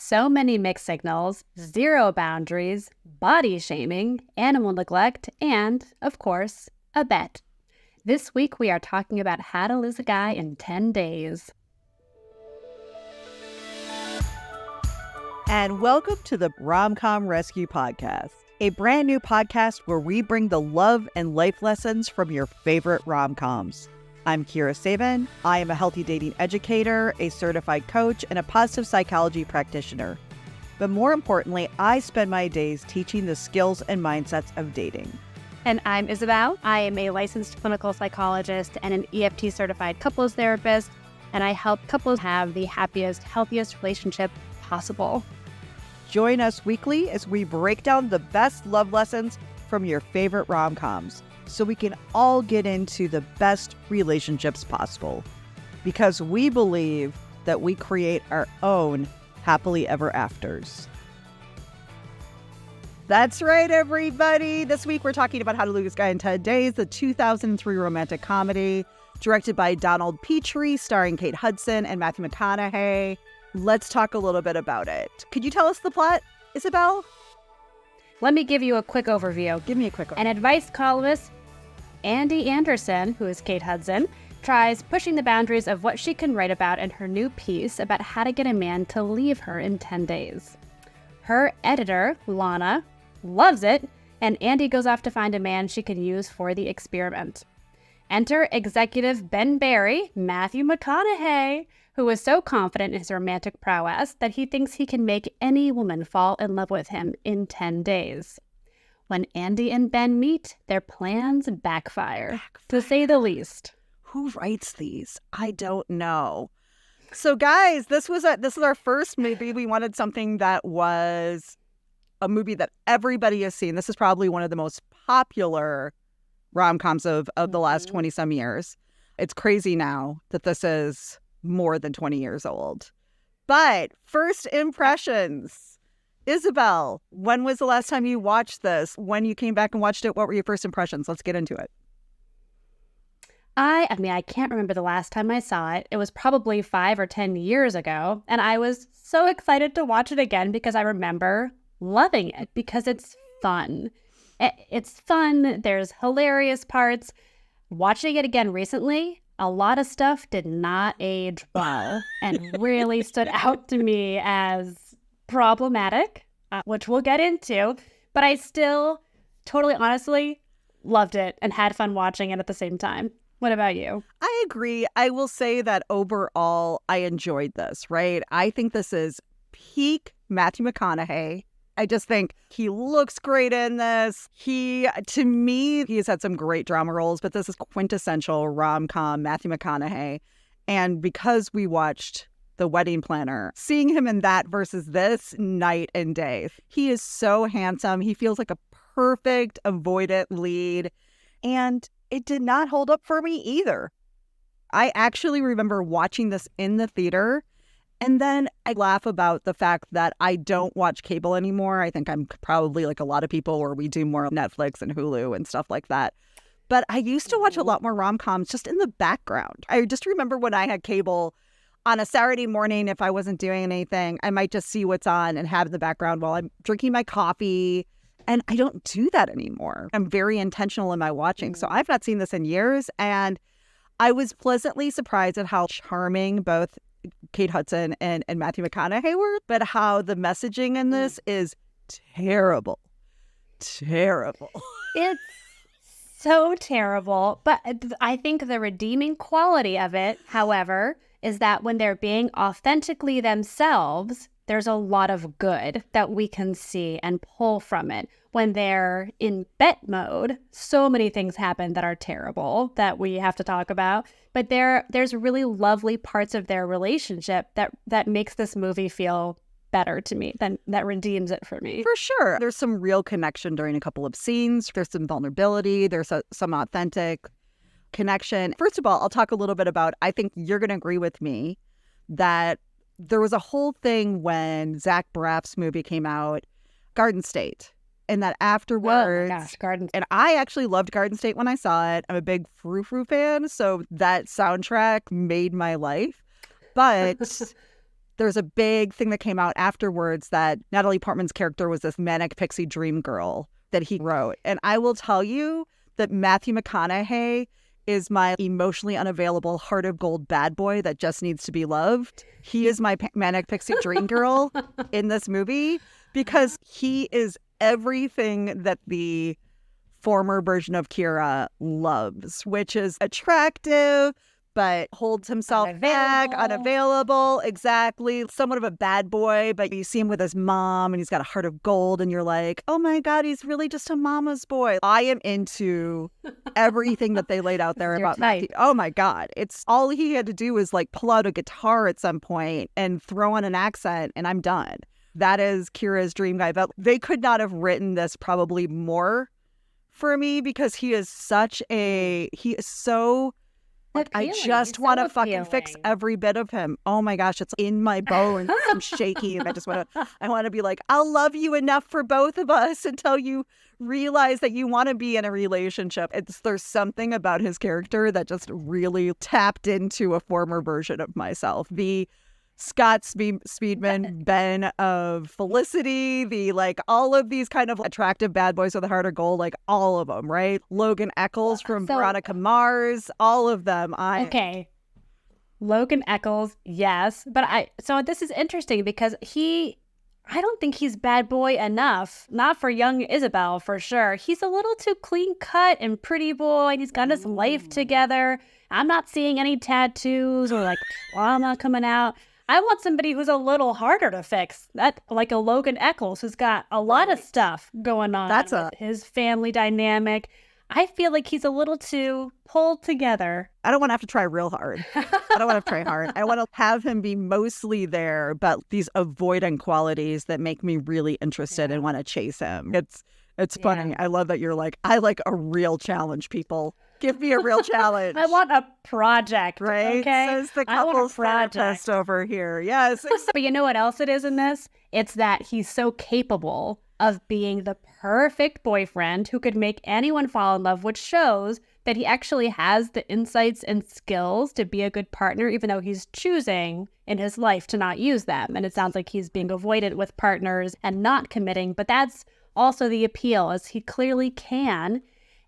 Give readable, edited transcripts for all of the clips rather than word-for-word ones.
So many mixed signals, zero boundaries, body shaming, animal neglect, and, of course, a bet. This week we are talking about how to lose a guy in 10 days. And welcome to the Rom-Com Rescue Podcast, a brand new podcast where we bring the love and life lessons from your favorite rom-coms. I'm Kira Saban. I am a healthy dating educator, a certified coach, and a positive psychology practitioner. But more importantly, I spend my days teaching the skills and mindsets of dating. And I'm Isabel. I am a licensed clinical psychologist and an EFT certified couples therapist, and I help couples have the happiest, healthiest relationship possible. Join us weekly as we break down the best love lessons from your favorite rom-coms so we can all get into the best relationships possible. Because we believe that we create our own happily ever afters. That's right, everybody. This week we're talking about How to Lose a Guy in 10 Days, the 2003 romantic comedy directed by Donald Petrie, starring Kate Hudson and Matthew McConaughey. Let's talk a little bit about it. Could you tell us the plot, Isabel? Let me give you a quick overview. Give me a quick overview. An advice columnist, Andy Anderson, who is Kate Hudson, tries pushing the boundaries of what she can write about in her new piece about how to get a man to leave her in 10 days. Her editor, Lana, loves it, and Andy goes off to find a man she can use for the experiment. Enter executive Ben Barry, Matthew McConaughey, who is so confident in his romantic prowess that he thinks he can make any woman fall in love with him in 10 days. When Andy and Ben meet, their plans backfire, to say the least. Who writes these? I don't know. So, guys, this is our first movie. We wanted something that was a movie that everybody has seen. This is probably one of the most popular rom-coms of the last 20-some years. It's crazy now that this is more than 20 years old. But first impressions. Isabel, when was the last time you watched this? When you came back and watched it, what were your first impressions? Let's get into it. I can't remember the last time I saw it. It was probably 5 or 10 years ago. And I was so excited to watch it again because I remember loving it because it's fun. It's fun. There's hilarious parts. Watching it again recently, a lot of stuff did not age well and really stood out to me as problematic, which we'll get into. But I still, totally honestly, loved it and had fun watching it at the same time. What about you? I agree. I will say that overall, I enjoyed this, right? I think this is peak Matthew McConaughey. I just think he looks great in this. To me, he has had some great drama roles, but this is quintessential rom-com Matthew McConaughey. And because we watched The Wedding Planner, seeing him in that versus this, night and day. He is so handsome. He feels like a perfect avoidant lead. And it did not hold up for me either. I actually remember watching this in the theater. And then I laugh about the fact that I don't watch cable anymore. I think I'm probably like a lot of people where we do more Netflix and Hulu and stuff like that. But I used to watch a lot more rom-coms just in the background. I just remember when I had cable on a Saturday morning, if I wasn't doing anything, I might just see what's on and have in the background while I'm drinking my coffee. And I don't do that anymore. I'm very intentional in my watching. So I've not seen this in years. And I was pleasantly surprised at how charming both Kate Hudson and Matthew McConaughey were, but how the messaging in this is terrible. Terrible. It's so terrible. But I think the redeeming quality of it, however, is that when they're being authentically themselves, there's a lot of good that we can see and pull from it. When they're in bet mode, so many things happen that are terrible that we have to talk about. But there's really lovely parts of their relationship that makes this movie feel better to me, that redeems it for me. For sure. There's some real connection during a couple of scenes. There's some vulnerability. There's some authentic connection. First of all, I'll talk a little bit about, I think you're going to agree with me, that there was a whole thing when Zach Braff's movie came out, Garden State. And that afterwards, oh my gosh, Garden State. And I actually loved Garden State when I saw it. I'm a big Frou Frou fan, so that soundtrack made my life. But there's a big thing that came out afterwards that Natalie Portman's character was this manic pixie dream girl that he wrote. And I will tell you that Matthew McConaughey is my emotionally unavailable heart of gold bad boy that just needs to be loved. He is my manic pixie dream girl in this movie because he is everything that the former version of Kira loves, which is attractive, but holds himself back, unavailable, exactly. Somewhat of a bad boy, but you see him with his mom and he's got a heart of gold and you're like, oh my God, he's really just a mama's boy. I am into everything that they laid out there about Matthew. Oh my God. It's all he had to do was like pull out a guitar at some point and throw on an accent and I'm done. That is Kira's dream guy. But they could not have written this probably more for me because he is so... I just want to fucking fix every bit of him. Oh my gosh, it's in my bones. I'm shaky and I want to be like, I'll love you enough for both of us until you realize that you want to be in a relationship. There's something about his character that just really tapped into a former version of myself. The Scott Speedman, Ben of Felicity, all of these kind of attractive bad boys with a heart of gold, like all of them, right? Logan Echolls from Veronica Mars, all of them. Okay. Logan Echolls, yes. But so this is interesting because I don't think he's bad boy enough. Not for young Isabel, for sure. He's a little too clean cut and pretty boy. And he's got his life together. I'm not seeing any tattoos or like trauma coming out. I want somebody who's a little harder to fix. That like a Logan Echolls who's got a lot of stuff going on. That's his family dynamic. I feel like he's a little too pulled together. I don't want to have to try real hard. I don't want to try hard. I want to have him be mostly there, but these avoidant qualities that make me really interested and want to chase him. It's funny. I love that you're like, I like a real challenge, people. Give me a real challenge. I want a project, right? Okay? Says the couples therapist over here. Yes. But you know what else it is in this? It's that he's so capable of being the perfect boyfriend who could make anyone fall in love, which shows that he actually has the insights and skills to be a good partner, even though he's choosing in his life to not use them. And it sounds like he's being avoidant with partners and not committing. But that's also the appeal, is he clearly can.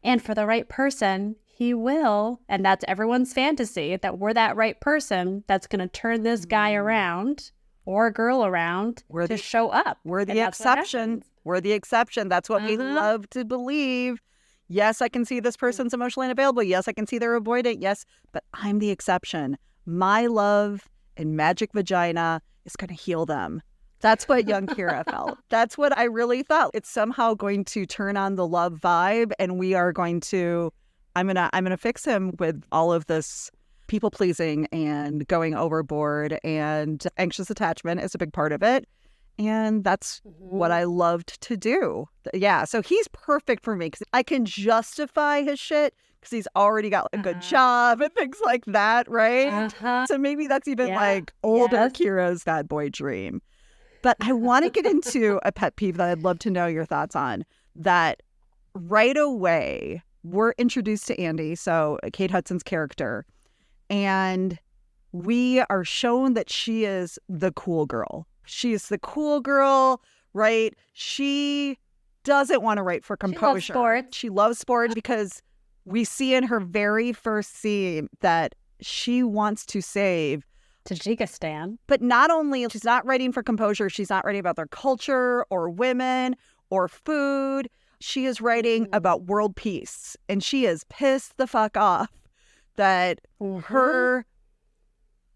And for the right person, he will. And that's everyone's fantasy, that we're that right person that's going to turn this guy around or girl around to show up. We're the exception. We're the exception. That's what we love to believe. Yes, I can see this person's emotionally unavailable. Yes, I can see they're avoidant. Yes, but I'm the exception. My love and magic vagina is going to heal them. That's what young Kira felt. That's what I really thought. It's somehow going to turn on the love vibe, and we are going to... I'm gonna fix him with all of this people pleasing and going overboard, and anxious attachment is a big part of it. And that's what I loved to do. Yeah, so he's perfect for me because I can justify his shit because he's already got a good job and things like that, right? So maybe that's even like older Kira's bad boy dream. But I want to get into a pet peeve that I'd love to know your thoughts on. That right away, we're introduced to Andy, so Kate Hudson's character, and we are shown that she is the cool girl. She is the cool girl, right? She doesn't want to write for composure. She loves sports. She loves sports because we see in her very first scene that she wants to save Tajikistan. But not only, she's not writing for composure, she's not writing about their culture or women or food. She is writing about world peace, and she is pissed the fuck off that her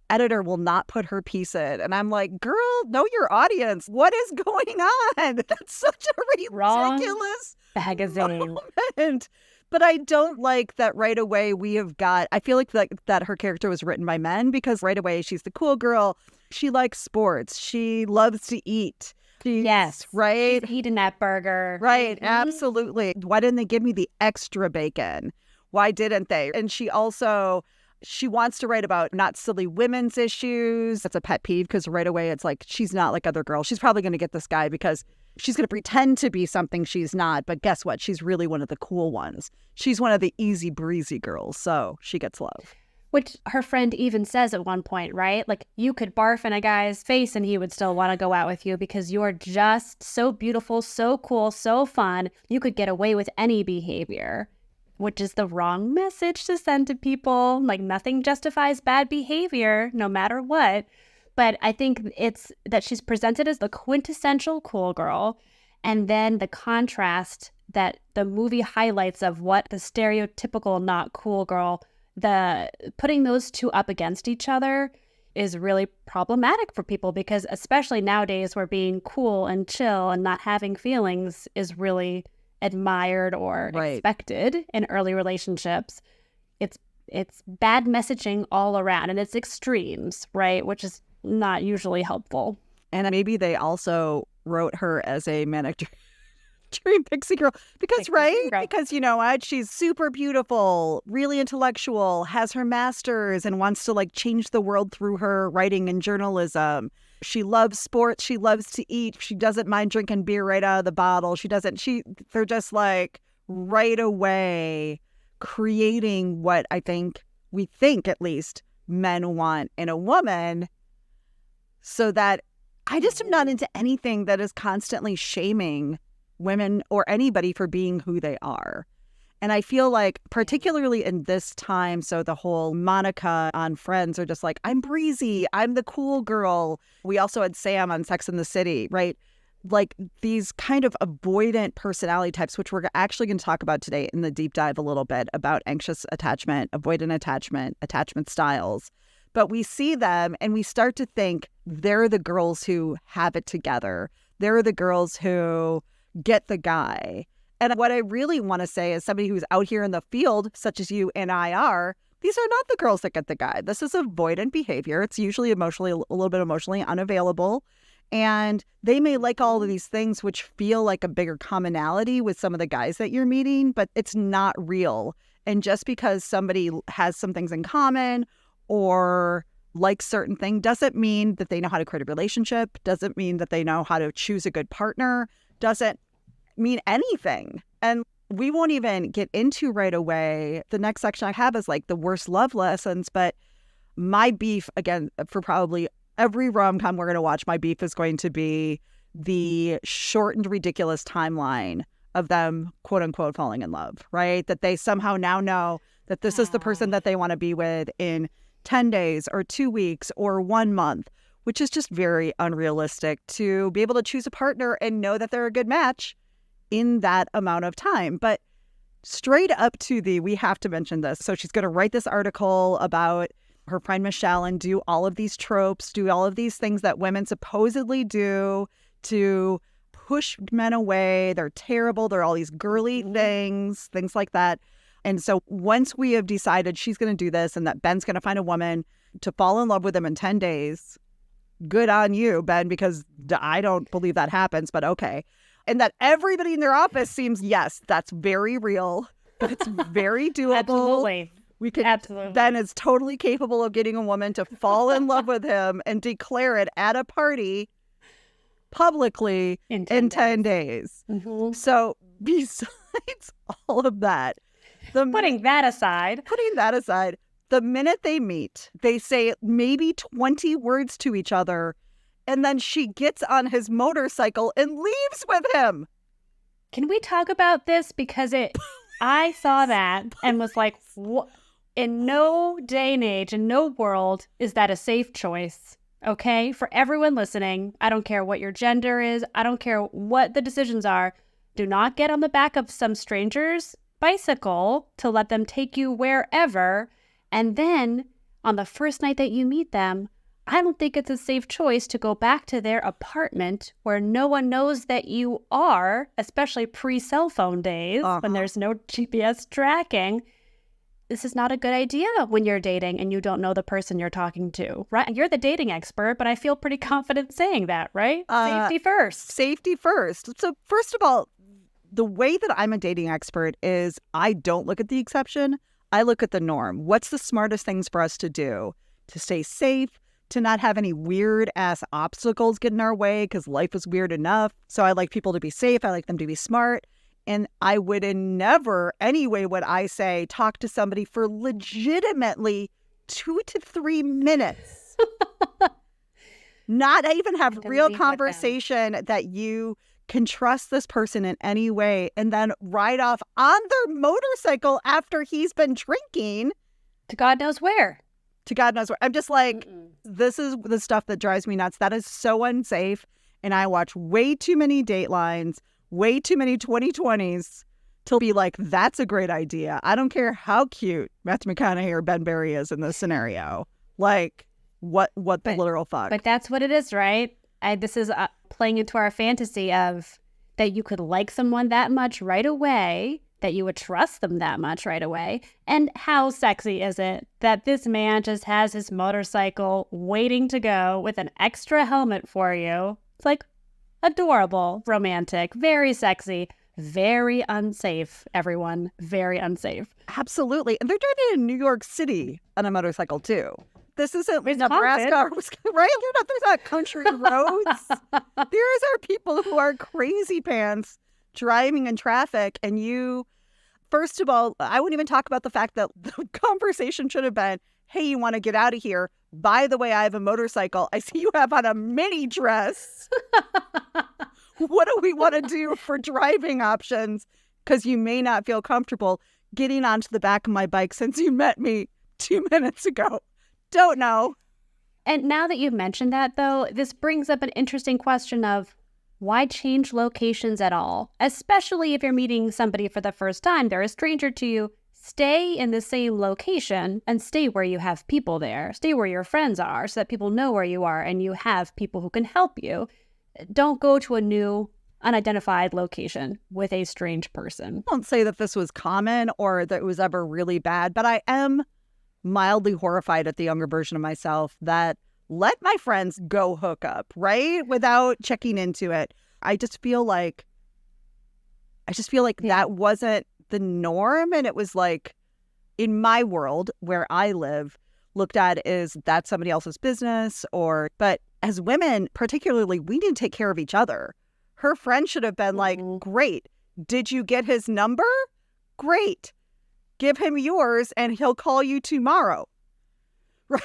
editor will not put her piece in. And I'm like, girl, know your audience. What is going on? That's such a ridiculous magazine moment. But I don't like that right away we have got, I feel like that her character was written by men because right away she's the cool girl. She likes sports. She loves to eat. Yes. Right? She's eating that burger. Right. Absolutely. Why didn't they give me the extra bacon? Why didn't they? And she wants to write about not silly women's issues. That's a pet peeve because right away it's like she's not like other girls. She's probably going to get this guy because she's going to pretend to be something she's not. But guess what? She's really one of the cool ones. She's one of the easy breezy girls. So she gets love. Which her friend even says at one point, right? Like, you could barf in a guy's face and he would still want to go out with you because you're just so beautiful, so cool, so fun. You could get away with any behavior, which is the wrong message to send to people. Like, nothing justifies bad behavior, no matter what. But I think it's that she's presented as the quintessential cool girl. And then the contrast that the movie highlights of what the stereotypical not cool girl, the putting those two up against each other is really problematic for people, because especially nowadays where being cool and chill and not having feelings is really admired or expected in early relationships. It's bad messaging all around, and it's extremes, right? Which is not usually helpful. And maybe they also wrote her as a manic dream pixie girl because, because you know what? She's super beautiful, really intellectual, has her master's, and wants to like change the world through her writing and journalism. She loves sports. She loves to eat. She doesn't mind drinking beer right out of the bottle. They're just like right away creating what we think at least men want in a woman, so that I just am not into anything that is constantly shaming women or anybody for being who they are. And I feel like particularly in this time, so the whole Monica on Friends are just like, I'm breezy, I'm the cool girl. We also had Sam on Sex and the City, right? Like these kind of avoidant personality types, which we're actually going to talk about today in the deep dive a little bit about anxious attachment, avoidant attachment, attachment styles. But we see them and we start to think they're the girls who have it together. They're the girls who get the guy. And what I really want to say as somebody who's out here in the field, such as you and I are, these are not the girls that get the guy. This is avoidant behavior. It's usually a little bit emotionally unavailable. And they may like all of these things which feel like a bigger commonality with some of the guys that you're meeting, but it's not real. And just because somebody has some things in common or likes certain things doesn't mean that they know how to create a relationship, doesn't mean that they know how to choose a good partner, doesn't mean anything. And we won't even get into right away. The next section I have is like the worst love lessons, but my beef, again, for probably every rom-com we're going to watch, my beef is going to be the shortened, ridiculous timeline of them, quote unquote, falling in love, right? That they somehow now know that this is the person that they want to be with in 10 days or 2 weeks or 1 month, which is just very unrealistic to be able to choose a partner and know that they're a good match in that amount of time. But straight up to we have to mention this. So she's going to write this article about her friend Michelle and do all of these tropes, do all of these things that women supposedly do to push men away. They're terrible. They're all these girly things like that. And so once we have decided she's going to do this and that Ben's going to find a woman to fall in love with him in 10 days, good on you, Ben, because I don't believe that happens, but okay. And that everybody in their office seems, yes, that's very real. That's very doable. Absolutely. Absolutely. Ben is totally capable of getting a woman to fall in love with him and declare it at a party publicly in 10 days. Mm-hmm. So besides all of that, putting that aside, the minute they meet, they say maybe 20 words to each other, and then she gets on his motorcycle and leaves with him. Can we talk about this? Because I saw that and was like, what? In no day and age, in no world, is that a safe choice, okay? For everyone listening, I don't care what your gender is. I don't care what the decisions are. Do not get on the back of some stranger's bicycle to let them take you wherever. And then on the first night that you meet them, I don't think it's a safe choice to go back to their apartment where no one knows that you are, especially pre-cell phone days when there's no GPS tracking. This is not a good idea when you're dating and you don't know the person you're talking to, right? You're the dating expert, but I feel pretty confident saying that, right? Safety first. Safety first. So first of all, the way that I'm a dating expert is I don't look at the exception. I look at the norm. What's the smartest things for us to do to stay safe, to not have any weird ass obstacles get in our way because life is weird enough. So I like people to be safe. I like them to be smart. And I would never, anyway, would I say, talk to somebody for legitimately 2 to 3 minutes. Not even have real conversation that you can trust this person in any way, and then ride off on their motorcycle after he's been drinking. To God knows where. To God knows where. I'm just like, this is the stuff that drives me nuts. That is so unsafe. And I watch way too many Datelines, way too many 2020s to be like, that's a great idea. I don't care how cute Matthew McConaughey or Ben Barry is in this scenario. Like, what the literal fuck? But that's what it is, right? This is playing into our fantasy of that you could like someone that much right away, that you would trust them that much right away. And how sexy is it that this man just has his motorcycle waiting to go with an extra helmet for you? It's like adorable, romantic, very sexy, very unsafe, everyone. Very unsafe. Absolutely. And they're doing it in New York City on a motorcycle too. This isn't Nebraska, right? There's not country roads. There's our people who are crazy pants driving in traffic. And you, first of all, I wouldn't even talk about the fact that the conversation should have been, hey, you want to get out of here? By the way, I have a motorcycle. I see you have on a mini dress. What do we want to do for driving options? Because you may not feel comfortable getting onto the back of my bike since you met me 2 minutes ago. Don't know. And now that you've mentioned that, though, this brings up an interesting question of why change locations at all? Especially if you're meeting somebody for the first time, they're a stranger to you. Stay in the same location and stay where you have people there. Stay where your friends are so that people know where you are and you have people who can help you. Don't go to a new, unidentified location with a strange person. I won't say that this was common or that it was ever really bad, but I am mildly horrified at the younger version of myself that let my friends go hook up, right? Without checking into it. I just feel like that wasn't the norm. And it was like, in my world where I live, looked at as that's somebody else's business. But as women, particularly, we need to take care of each other. Her friend should have been like, great. Did you get his number? Great. Give him yours and he'll call you tomorrow. Right.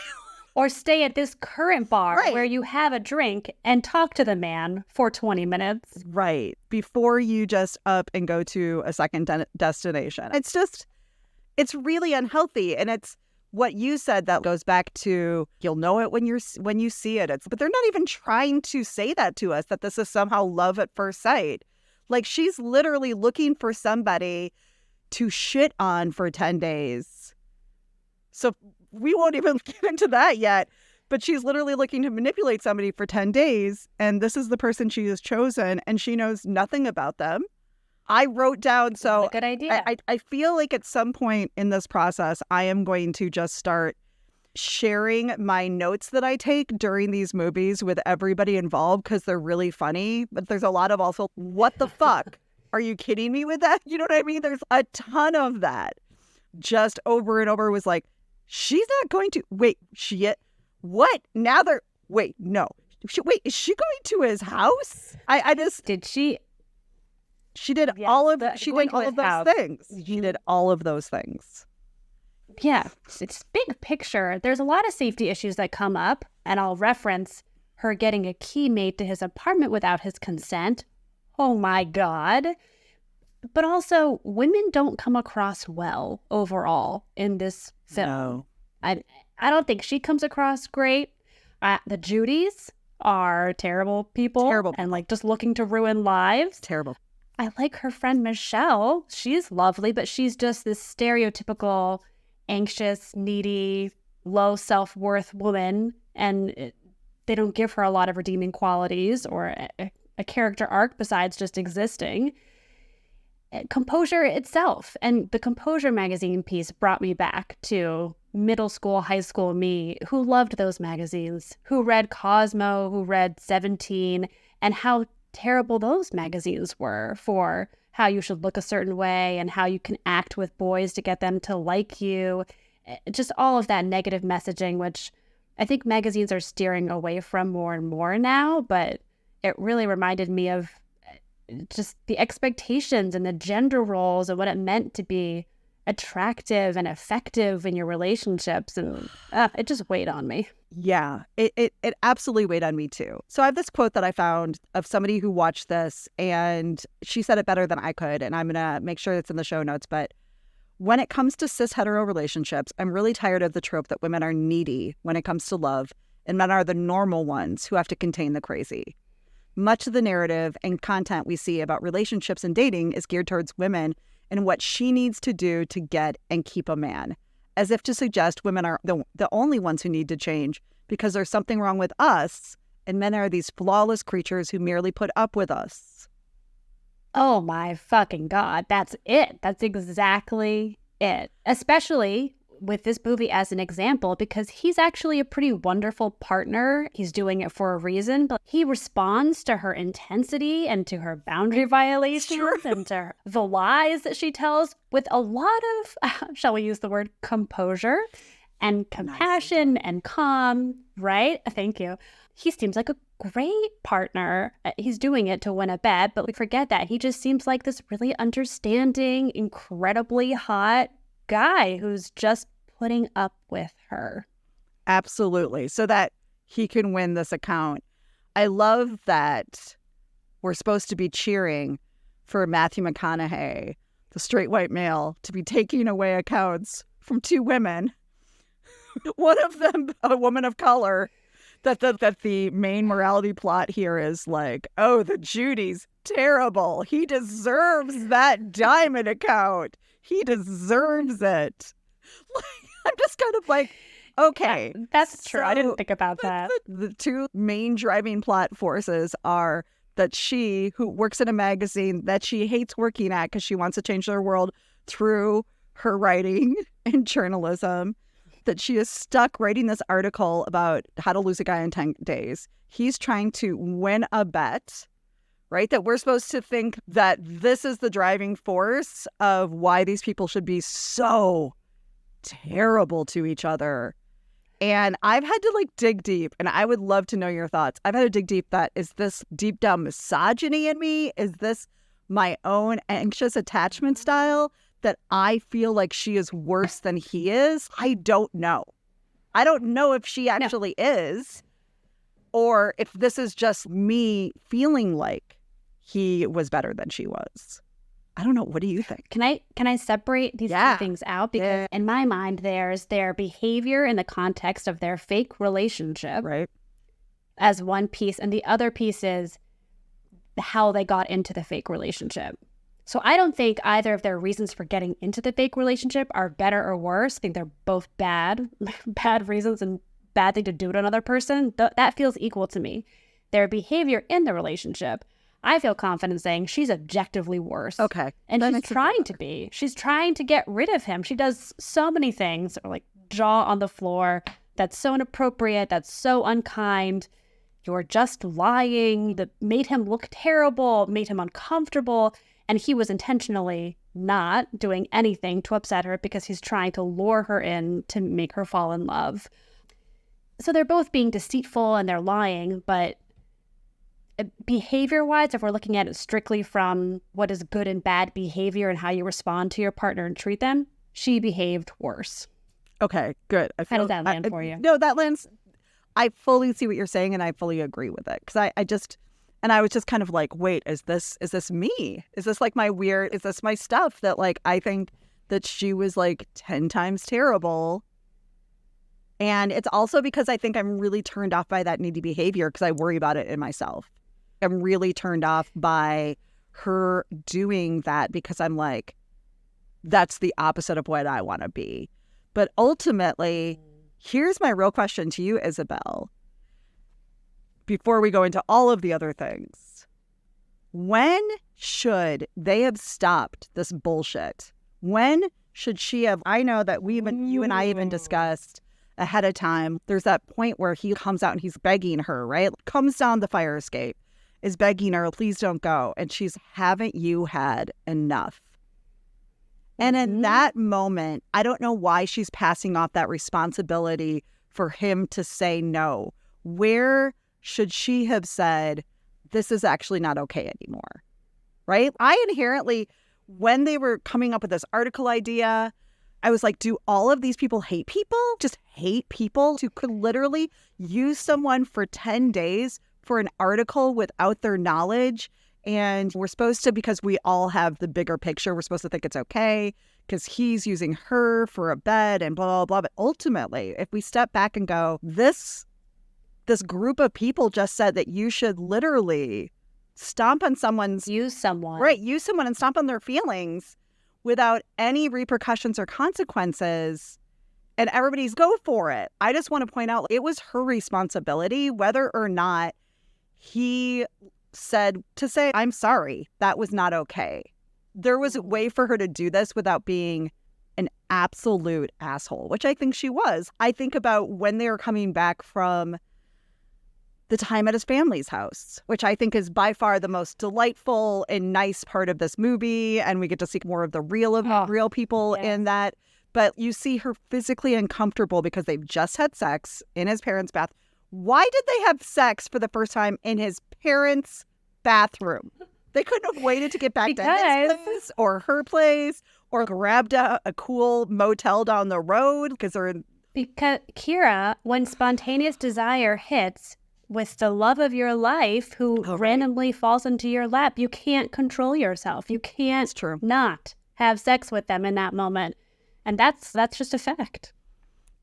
Or stay at this current bar where you have a drink and talk to the man for 20 minutes. Right. Before you just up and go to a second destination. It's really unhealthy. And it's what you said that goes back to, you'll know it when you see it. But they're not even trying to say that to us, that this is somehow love at first sight. Like, she's literally looking for somebody to shit on for 10 days. So we won't even get into that yet. But she's literally looking to manipulate somebody for 10 days. And this is the person she has chosen. And she knows nothing about them. I wrote down, so good idea. I feel like at some point in this process, I am going to just start sharing my notes that I take during these movies with everybody involved because they're really funny. But there's a lot of also, what the fuck? Are you kidding me with that? You know what I mean? There's a ton of that. Just over and over was like, she's not going to, wait, what? Now they're, wait, no. Wait, is she going to his house? Did she? She did all of those things. She did all of those things. Yeah, it's big picture. There's a lot of safety issues that come up, and I'll reference her getting a key made to his apartment without his consent. Oh my God. But also, women don't come across well overall in this film. No. I don't think she comes across great. The Judys are terrible people. Terrible. And like just looking to ruin lives. Terrible. I like her friend Michelle. She's lovely, but she's just this stereotypical, anxious, needy, low self-worth woman. And they don't give her a lot of redeeming qualities or a character arc besides just existing. Composure itself. And the Composure magazine piece brought me back to middle school, high school me, who loved those magazines, who read Cosmo, who read 17, and how terrible those magazines were for how you should look a certain way and how you can act with boys to get them to like you. Just all of that negative messaging, which I think magazines are steering away from more and more now, but it really reminded me of just the expectations and the gender roles and what it meant to be attractive and effective in your relationships. And it just weighed on me. Yeah, it absolutely weighed on me too. So I have this quote that I found of somebody who watched this, and she said it better than I could, and I'm going to make sure it's in the show notes. But when it comes to cis hetero relationships, I'm really tired of the trope that women are needy when it comes to love, and men are the normal ones who have to contain the crazy. Much of the narrative and content we see about relationships and dating is geared towards women and what she needs to do to get and keep a man, as if to suggest women are the only ones who need to change because there's something wrong with us, and men are these flawless creatures who merely put up with us. Oh my fucking God. That's it. That's exactly it. Especially with this movie as an example, because he's actually a pretty wonderful partner. He's doing it for a reason, but he responds to her intensity and to her boundary violations and to the lies that she tells with a lot of, shall we use the word, composure and compassion and calm, right? Thank you. He seems like a great partner. He's doing it to win a bet, but we forget that. He just seems like this really understanding, incredibly hot guy who's just putting up with her. Absolutely. So that he can win this account. I love that we're supposed to be cheering for Matthew McConaughey, the straight white male, to be taking away accounts from two women. One of them, a woman of color, that the main morality plot here is like, oh, the Judy's terrible. He deserves that diamond account. He deserves it. I'm just kind of like, okay. That's true. I didn't think about that. The two main driving plot forces are that she, who works in a magazine that she hates working at because she wants to change their world through her writing and journalism, that she is stuck writing this article about how to lose a guy in 10 days. He's trying to win a bet, right? That we're supposed to think that this is the driving force of why these people should be so terrible to each other. And I've had to dig deep, and I would love to know your thoughts. I've had to dig deep that, is this deep down misogyny in me? Is this my own anxious attachment style that I feel like she is worse than he is? I don't know. I don't know if she actually is, or if this is just me feeling like he was better than she was. I don't know. What do you think? Can I separate these two things out? Because in my mind, there's their behavior in the context of their fake relationship, right, as one piece, and the other piece is how they got into the fake relationship. So I don't think either of their reasons for getting into the fake relationship are better or worse. I think they're both bad reasons and bad thing to do to another person. That feels equal to me. Their behavior in the relationship, I feel confident saying she's objectively worse. Okay. And she's trying to be. She's trying to get rid of him. She does so many things, like jaw on the floor. That's so inappropriate. That's so unkind. You're just lying. That made him look terrible, made him uncomfortable. And he was intentionally not doing anything to upset her because he's trying to lure her in to make her fall in love. So they're both being deceitful and they're lying, but behavior-wise, if we're looking at it strictly from what is good and bad behavior and how you respond to your partner and treat them, she behaved worse. Okay, good. How does that land for you? No, that lands. I fully see what you're saying, and I fully agree with it. Because I was just kind of like, wait, is this me? Is this like is this my stuff that I think that she was 10 times terrible? And it's also because I think I'm really turned off by that needy behavior because I worry about it in myself. I'm really turned off by her doing that because I'm like, that's the opposite of what I want to be. But ultimately, here's my real question to you, Isabel. Before we go into all of the other things, when should they have stopped this bullshit? When should she have? I know that you and I even discussed ahead of time, there's that point where he comes out and he's begging her, right? Comes down the fire escape, is begging her, please don't go. And she's, haven't you had enough? And in that moment, I don't know why she's passing off that responsibility for him to say no. Where should she have said, this is actually not okay anymore, right? I inherently when they were coming up with this article idea, I was like, do all of these people hate people? Just hate people who could literally use someone for 10 days for an article without their knowledge. And we're supposed to, because we all have the bigger picture, we're supposed to think it's okay because he's using her for a bed and blah, blah, blah. But ultimately, if we step back and go, this group of people just said that you should literally stomp on someone's... Use someone. Right, use someone and stomp on their feelings without any repercussions or consequences, and everybody's go for it. I just want to point out it was her responsibility whether or not he said to say, I'm sorry, that was not okay. There was a way for her to do this without being an absolute asshole, which I think she was. I think about when they were coming back from the time at his family's house, which I think is by far the most delightful and nice part of this movie. And we get to see more of the real people in that. But you see her physically uncomfortable because they've just had sex in his parents' bath. Why did they have sex for the first time in his parents' bathroom? They couldn't have waited to get back to his place or her place or grabbed a cool motel down the road because Kira, when spontaneous desire hits with the love of your life who randomly falls into your lap, you can't control yourself. You can't not have sex with them in that moment. And that's just a fact.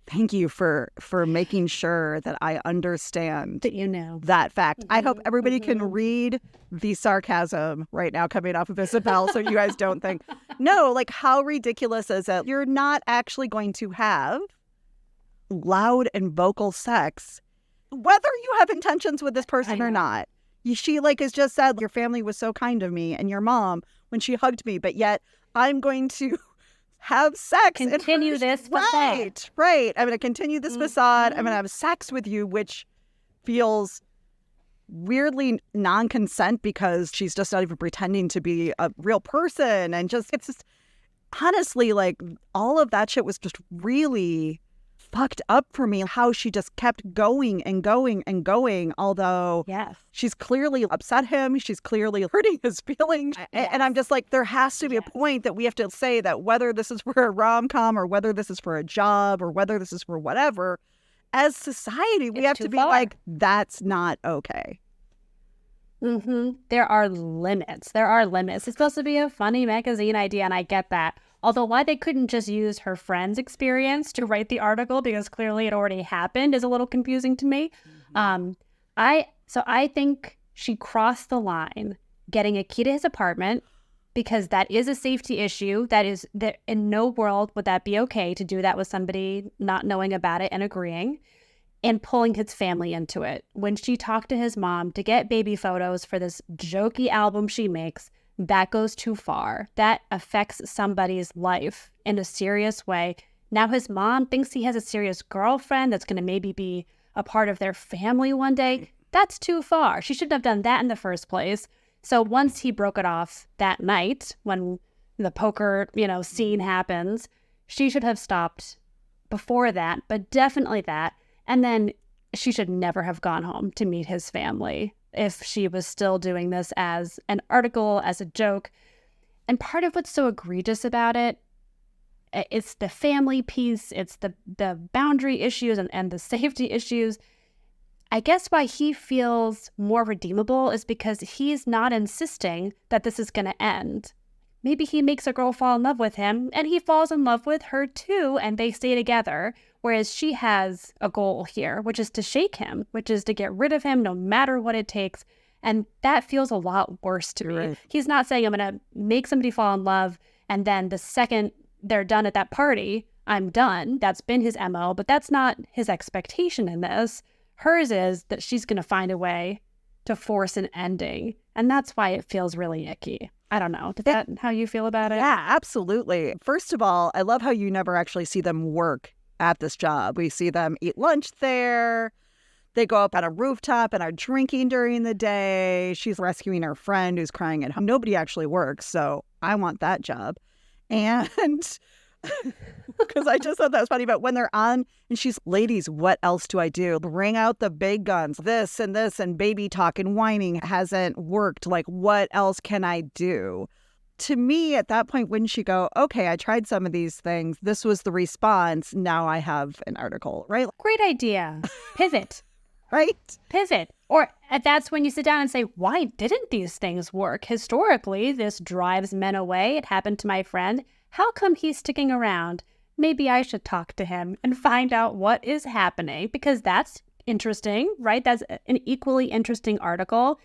Thank you for making sure that I understand that you know that fact. I hope everybody can read the sarcasm right now coming off of Isabel so you guys don't think, no, like how ridiculous is it? You're not actually going to have loud and vocal sex whether you have intentions with this person or not. She has just said, your family was so kind to me and your mom when she hugged me, but yet I'm going to have sex. Continue this facade. Right. I'm going to continue this facade. I'm going to have sex with you, which feels weirdly non-consent because she's just not even pretending to be a real person. And it's just honestly, like all of that shit was just really fucked up for me, how she just kept going and going and going, although she's clearly upset him, she's clearly hurting his feelings. And I'm just like, there has to be a point that we have to say that whether this is for a rom-com or whether this is for a job or whether this is for whatever, as society, we have to be like, that's not okay. There are limits. It's supposed to be a funny magazine idea, and I get that. Although why they couldn't just use her friend's experience to write the article because clearly it already happened is a little confusing to me. I think she crossed the line getting a key to his apartment because that is a safety issue. That is, in no world would that be okay to do that with somebody not knowing about it and agreeing, and pulling his family into it. When she talked to his mom to get baby photos for this jokey album she makes, that goes too far. That affects somebody's life in a serious way. Now his mom thinks he has a serious girlfriend that's going to maybe be a part of their family one day. That's too far. She shouldn't have done that in the first place. So once he broke it off that night when the poker, scene happens, she should have stopped before that, but definitely that. And then she should never have gone home to meet his family if she was still doing this as an article, as a joke. And part of what's so egregious about it, it's the family piece, it's the boundary issues and the safety issues. I guess why he feels more redeemable is because he's not insisting that this is going to end. Maybe he makes a girl fall in love with him and he falls in love with her too and they stay together. Whereas she has a goal here, which is to shake him, which is to get rid of him no matter what it takes. And that feels a lot worse to me. Right. He's not saying I'm going to make somebody fall in love and then the second they're done at that party, I'm done. That's been his MO, but that's not his expectation in this. Hers is that she's going to find a way to force an ending. And that's why it feels really icky. I don't know. Is that how you feel about it? Yeah, absolutely. First of all, I love how you never actually see them work at this job. We see them eat lunch there. They go up on a rooftop and are drinking during the day. She's rescuing her friend who's crying at home. Nobody actually works, so I want that job. And because I just thought that was funny, but when they're on and she's, ladies, what else do I do? Bring out the big guns. This and baby talk and whining hasn't worked. Like, what else can I do to me, at that point, wouldn't she go, okay, I tried some of these things. This was the response. Now I have an article, right? Great idea. Pivot. Right? Pivot. Or that's when you sit down and say, why didn't these things work? Historically, this drives men away. It happened to my friend. How come he's sticking around? Maybe I should talk to him and find out what is happening, because that's interesting, right? That's an equally interesting article.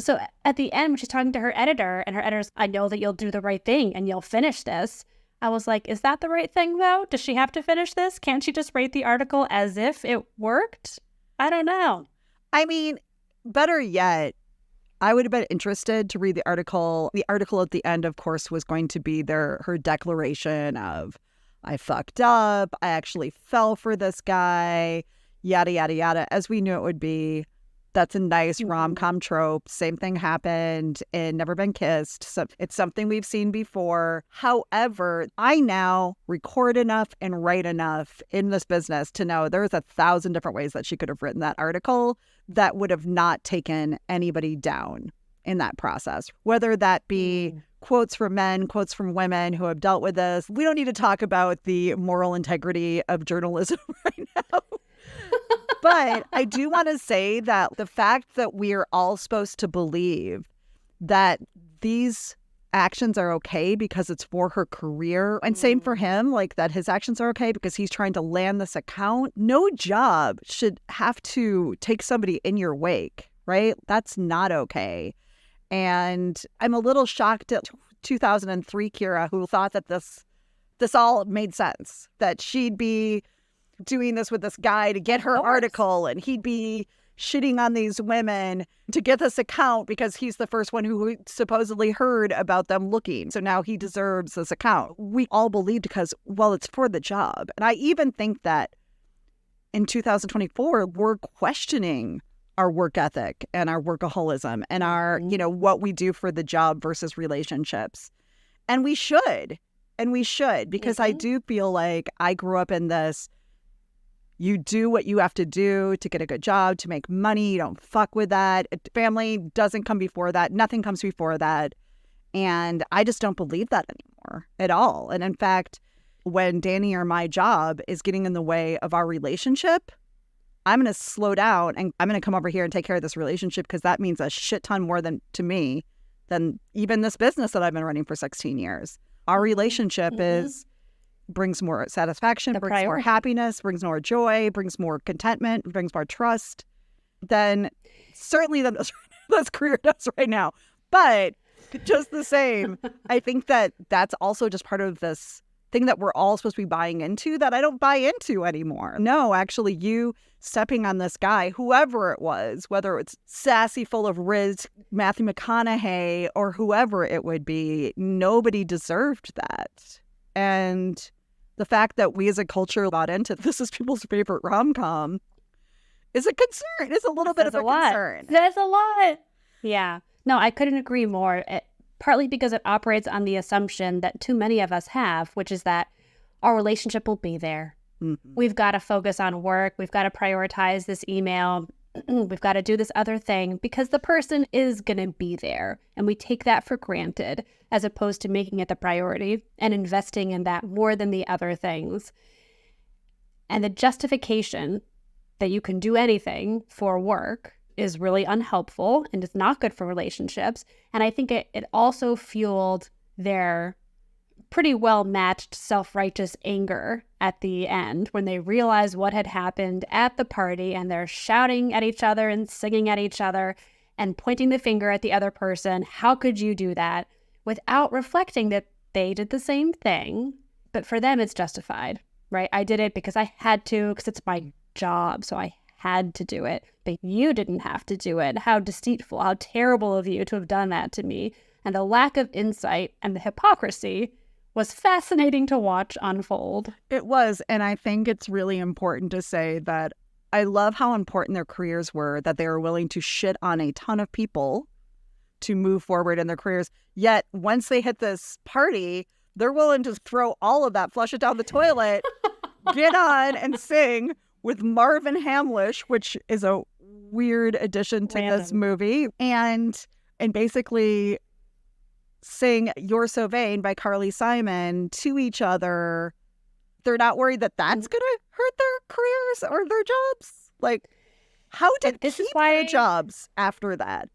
So at the end, when she's talking to her editor, and her editor's, I know that you'll do the right thing and you'll finish this. I was like, is that the right thing, though? Does she have to finish this? Can't she just rate the article as if it worked? I don't know. I mean, better yet, I would have been interested to read the article. The article at the end, of course, was going to be her declaration of, I fucked up, I actually fell for this guy, yada, yada, yada, as we knew it would be. That's a nice rom-com trope. Same thing happened in Never Been Kissed. So it's something we've seen before. However, I now record enough and write enough in this business to know there's 1,000 different ways that she could have written that article that would have not taken anybody down in that process. Whether that be quotes from men, quotes from women who have dealt with this. We don't need to talk about the moral integrity of journalism right now. But I do want to say that the fact that we're all supposed to believe that these actions are okay because it's for her career, and same for him, like that his actions are okay because he's trying to land this account. No job should have to take somebody in your wake, right? That's not okay. And I'm a little shocked at 2003 Kira, who thought that this all made sense, that she'd be doing this with this guy to get her article, and he'd be shitting on these women to get this account because he's the first one who supposedly heard about them looking. So now he deserves this account. We all believed because, well, it's for the job. And I even think that in 2024, we're questioning our work ethic and our workaholism and our, what we do for the job versus relationships. And we should. Because I do feel like I grew up in this, you do what you have to do to get a good job, to make money. You don't fuck with that. Family doesn't come before that. Nothing comes before that. And I just don't believe that anymore at all. And in fact, when Danny or my job is getting in the way of our relationship, I'm going to slow down and I'm going to come over here and take care of this relationship because that means a shit ton more to me than even this business that I've been running for 16 years. Our relationship brings more satisfaction, brings more happiness, brings more joy, brings more contentment, brings more trust than certainly than this career does right now. But just the same, I think that that's also just part of this thing that we're all supposed to be buying into that I don't buy into anymore. No, actually, you stepping on this guy, whoever it was, whether it's sassy, full of riz, Matthew McConaughey, or whoever it would be, nobody deserved that. And the fact that we as a culture bought into this is people's favorite rom-com is a concern. It's a little bit of a concern. That's a lot. Yeah. No, I couldn't agree more. Partly because it operates on the assumption that too many of us have, which is that our relationship will be there. Mm-hmm. We've got to focus on work. We've got to prioritize this email. We've got to do this other thing because the person is going to be there. And we take that for granted as opposed to making it the priority and investing in that more than the other things. And the justification that you can do anything for work is really unhelpful and it's not good for relationships. And I think it also fueled their pretty well matched self-righteous anger at the end when they realized what had happened at the party and they're shouting at each other and singing at each other and pointing the finger at the other person. How could you do that? Without reflecting that they did the same thing. But for them, it's justified, right? I did it because I had to, because it's my job. So I had to do it. But you didn't have to do it. How deceitful, how terrible of you to have done that to me. And the lack of insight and the hypocrisy was fascinating to watch unfold. It was. And I think it's really important to say that I love how important their careers were, that they were willing to shit on a ton of people to move forward in their careers. Yet once they hit this party, they're willing to throw all of that, flush it down the toilet, get on and sing with Marvin Hamlish, which is a weird addition to this movie. And basically sing You're So Vain by Carly Simon to each other, they're not worried that that's going to hurt their careers or their jobs? Like, how did they keep their jobs after that?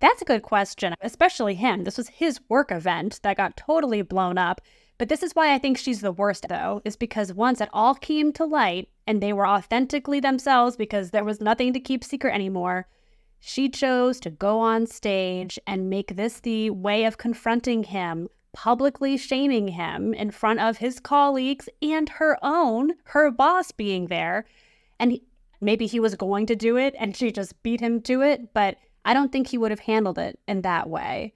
That's a good question, especially him. This was his work event that got totally blown up. But this is why I think she's the worst, though, is because once it all came to light and they were authentically themselves because there was nothing to keep secret anymore, she chose to go on stage and make this the way of confronting him, publicly shaming him in front of his colleagues and her boss being there. And maybe he was going to do it and she just beat him to it, but I don't think he would have handled it in that way.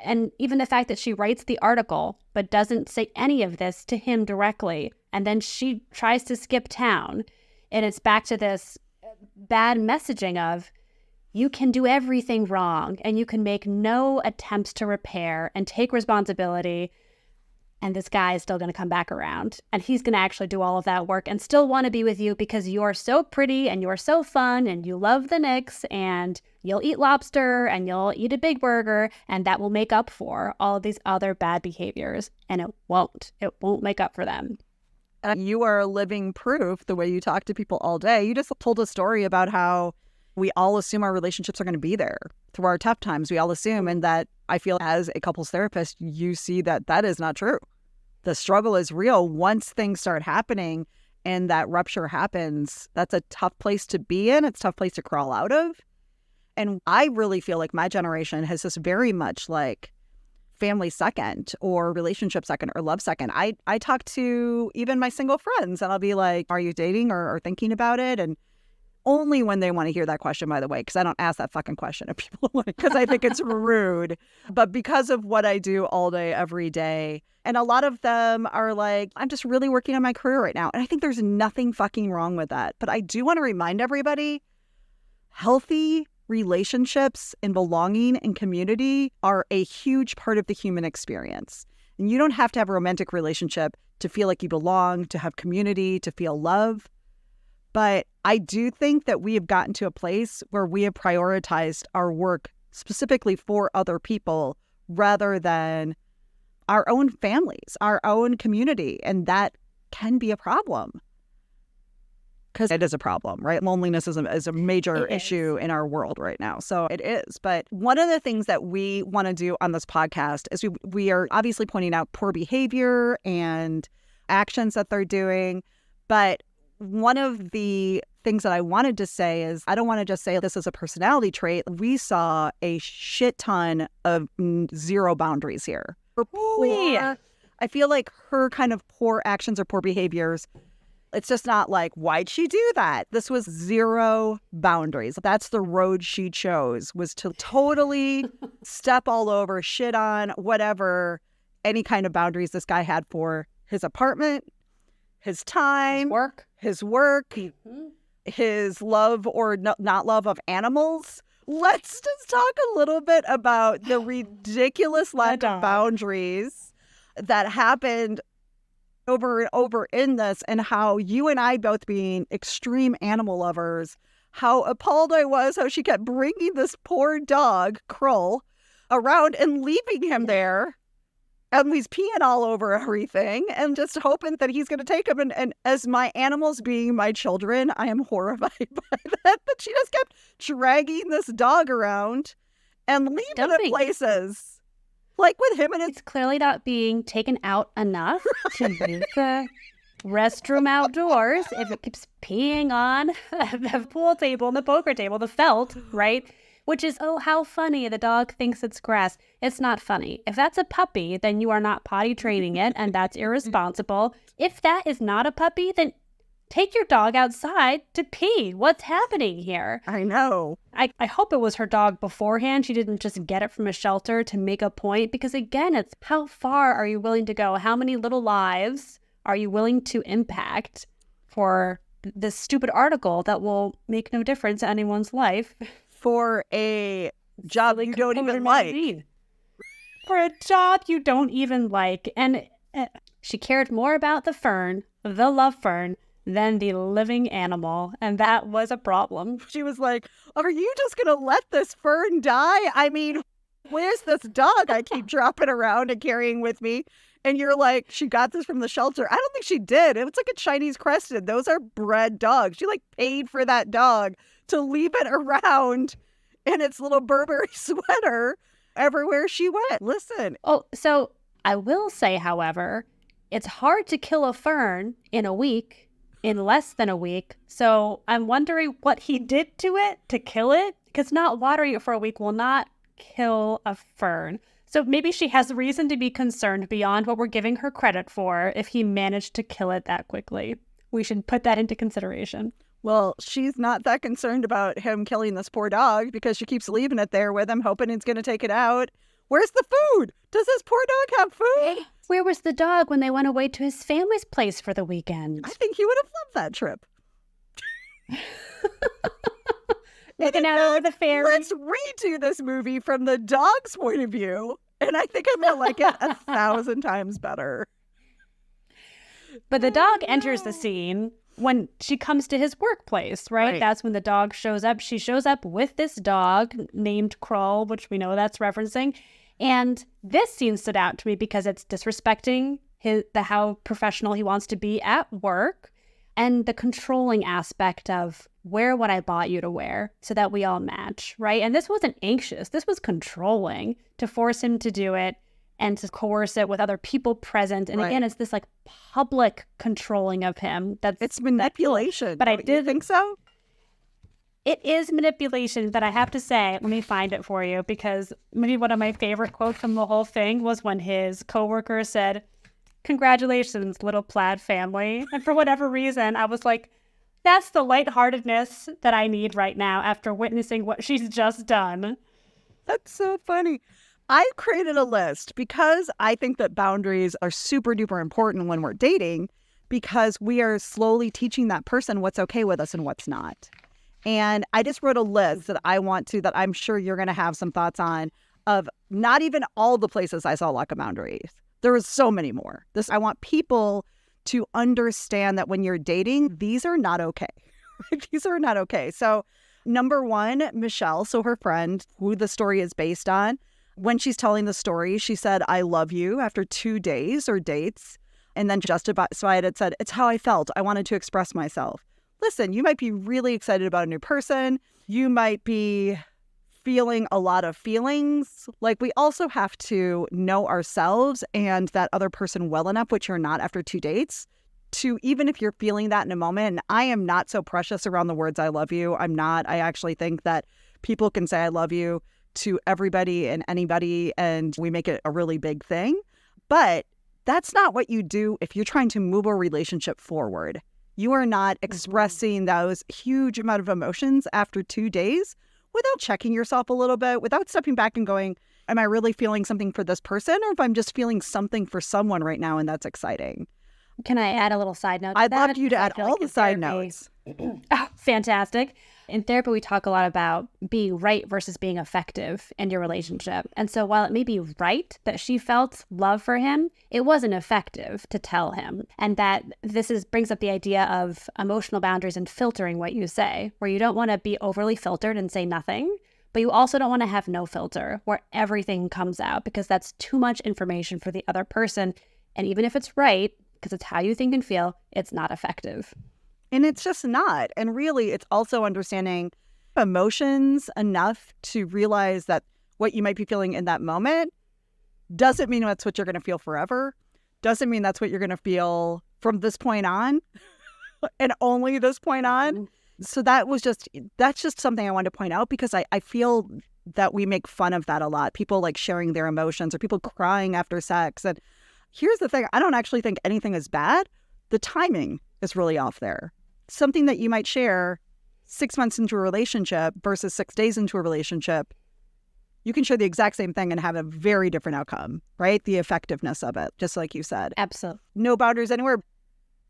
And even the fact that she writes the article but doesn't say any of this to him directly, and then she tries to skip town, and it's back to this bad messaging of you can do everything wrong and you can make no attempts to repair and take responsibility, and this guy is still going to come back around and he's going to actually do all of that work and still want to be with you because you're so pretty and you're so fun and you love the Knicks and you'll eat lobster and you'll eat a big burger, and that will make up for all of these other bad behaviors. And it won't make up for them. You are living proof the way you talk to people all day. You just told a story about how we all assume our relationships are going to be there through our tough times. We all assume, and that I feel as a couples therapist, you see that that is not true. The struggle is real. Once things start happening and that rupture happens, that's a tough place to be in. It's a tough place to crawl out of. And I really feel like my generation has this very much like family second or relationship second or love second. I talk to even my single friends and I'll be like, are you dating or thinking about it? And only when they want to hear that question, by the way, because I don't ask that fucking question of people because I think it's rude. But because of what I do all day, every day, and a lot of them are like, I'm just really working on my career right now. And I think there's nothing fucking wrong with that. But I do want to remind everybody, healthy relationships and belonging and community are a huge part of the human experience. And you don't have to have a romantic relationship to feel like you belong, to have community, to feel love. But I do think that we have gotten to a place where we have prioritized our work specifically for other people rather than our own families, our own community. And that can be a problem. Because it is a problem, right? Loneliness is a major issue in our world right now. So it is. But one of the things that we want to do on this podcast is we are obviously pointing out poor behavior and actions that they're doing. But one of the things that I wanted to say is I don't want to just say this is a personality trait. We saw a shit ton of zero boundaries here. I feel like her kind of poor actions or poor behaviors, it's just not like, why'd she do that? This was zero boundaries. That's the road she chose, was to totally step all over, shit on, whatever, any kind of boundaries this guy had for his apartment, his time, his work, his love or not love of animals. Let's just talk a little bit about the ridiculous lack of boundaries that happened over and over in this, and how you and I both being extreme animal lovers, how appalled I was how she kept bringing this poor dog, Kroll, around and leaving him there. And he's peeing all over everything and just hoping that he's going to take him. And as my animals being my children, I am horrified by that. But she just kept dragging this dog around and leaving it places. Like with him and it's clearly not being taken out enough to use the restroom outdoors. If it keeps peeing on the pool table and the poker table, the felt, right? Which is, oh, how funny. The dog thinks it's grass. It's not funny. If that's a puppy, then you are not potty training it, and that's irresponsible. If that is not a puppy, then take your dog outside to pee. What's happening here? I know. I hope it was her dog beforehand. She didn't just get it from a shelter to make a point. Because again, it's how far are you willing to go? How many little lives are you willing to impact for this stupid article that will make no difference in anyone's life? For a job you don't even like. For a job you don't even like. And she cared more about the fern, the love fern, than the living animal. And that was a problem. She was like, are you just going to let this fern die? I mean, where's this dog I keep dropping around and carrying with me? And you're like, she got this from the shelter. I don't think she did. It was like a Chinese crested. Those are bred dogs. She like paid for that dog to leave it around in its little Burberry sweater everywhere she went. Listen. Oh, so I will say, however, it's hard to kill a fern in a week, in less than a week. So I'm wondering what he did to it to kill it, because not watering it for a week will not kill a fern. So maybe she has reason to be concerned beyond what we're giving her credit for if he managed to kill it that quickly. We should put that into consideration. Well, she's not that concerned about him killing this poor dog because she keeps leaving it there with him, hoping he's going to take it out. Where's the food? Does this poor dog have food? Where was the dog when they went away to his family's place for the weekend? I think he would have loved that trip. Looking out over the ferry. Let's redo this movie from the dog's point of view, and I think I'm going to like it 1,000 times better. But the dog enters the scene when she comes to his workplace, right? That's when the dog shows up. She shows up with this dog named Kroll, which we know that's referencing. And this scene stood out to me because it's disrespecting how professional he wants to be at work, and the controlling aspect of wear what I bought you to wear so that we all match, right? And this wasn't anxious. This was controlling to force him to do it and to coerce it with other people present. And again, it's this like public controlling of him. It's manipulation. But I did think so. It is manipulation, but I have to say, let me find it for you, because maybe one of my favorite quotes from the whole thing was when his coworker said, "Congratulations, little plaid family." And for whatever reason, I was like, that's the lightheartedness that I need right now after witnessing what she's just done. That's so funny. I created a list because I think that boundaries are super duper important when we're dating, because we are slowly teaching that person what's okay with us and what's not. And I just wrote a list that I'm sure you're going to have some thoughts on, of not even all the places I saw lack of boundaries. There was so many more. I want people to understand that when you're dating, these are not okay. These are not okay. So number one, Michelle, so her friend who the story is based on, when she's telling the story, she said, "I love you" after 2 days or dates. And then justified it, said, "It's how I felt. I wanted to express myself." Listen, you might be really excited about a new person. You might be feeling a lot of feelings. Like, we also have to know ourselves and that other person well enough, which you're not after 2 dates, to, even if you're feeling that in a moment. And I am not so precious around the words "I love you." I'm not. I actually think that people can say "I love you" to everybody and anybody, and we make it a really big thing. But that's not what you do if you're trying to move a relationship forward. You are not expressing those huge amount of emotions after 2 days without checking yourself a little bit, without stepping back and going, am I really feeling something for this person, or if I'm just feeling something for someone right now and that's exciting? Can I add a little side note to I'd that? love you to add all the side notes. Oh, fantastic. In therapy, we talk a lot about being right versus being effective in your relationship. And so while it may be right that she felt love for him, it wasn't effective to tell him. And that brings up the idea of emotional boundaries and filtering what you say, where you don't want to be overly filtered and say nothing, but you also don't want to have no filter where everything comes out, because that's too much information for the other person. And even if it's right, because it's how you think and feel, it's not effective. And it's just not. And really, it's also understanding emotions enough to realize that what you might be feeling in that moment doesn't mean that's what you're going to feel forever. Doesn't mean that's what you're going to feel from this point on and only this point on. So that's just something I wanted to point out, because I feel that we make fun of that a lot. People like sharing their emotions, or people crying after sex. And here's the thing. I don't actually think anything is bad. The timing is really off there. Something that you might share 6 months into a relationship versus 6 days into a relationship, you can share the exact same thing and have a very different outcome, right? The effectiveness of it, just like you said. Absolutely. No boundaries anywhere.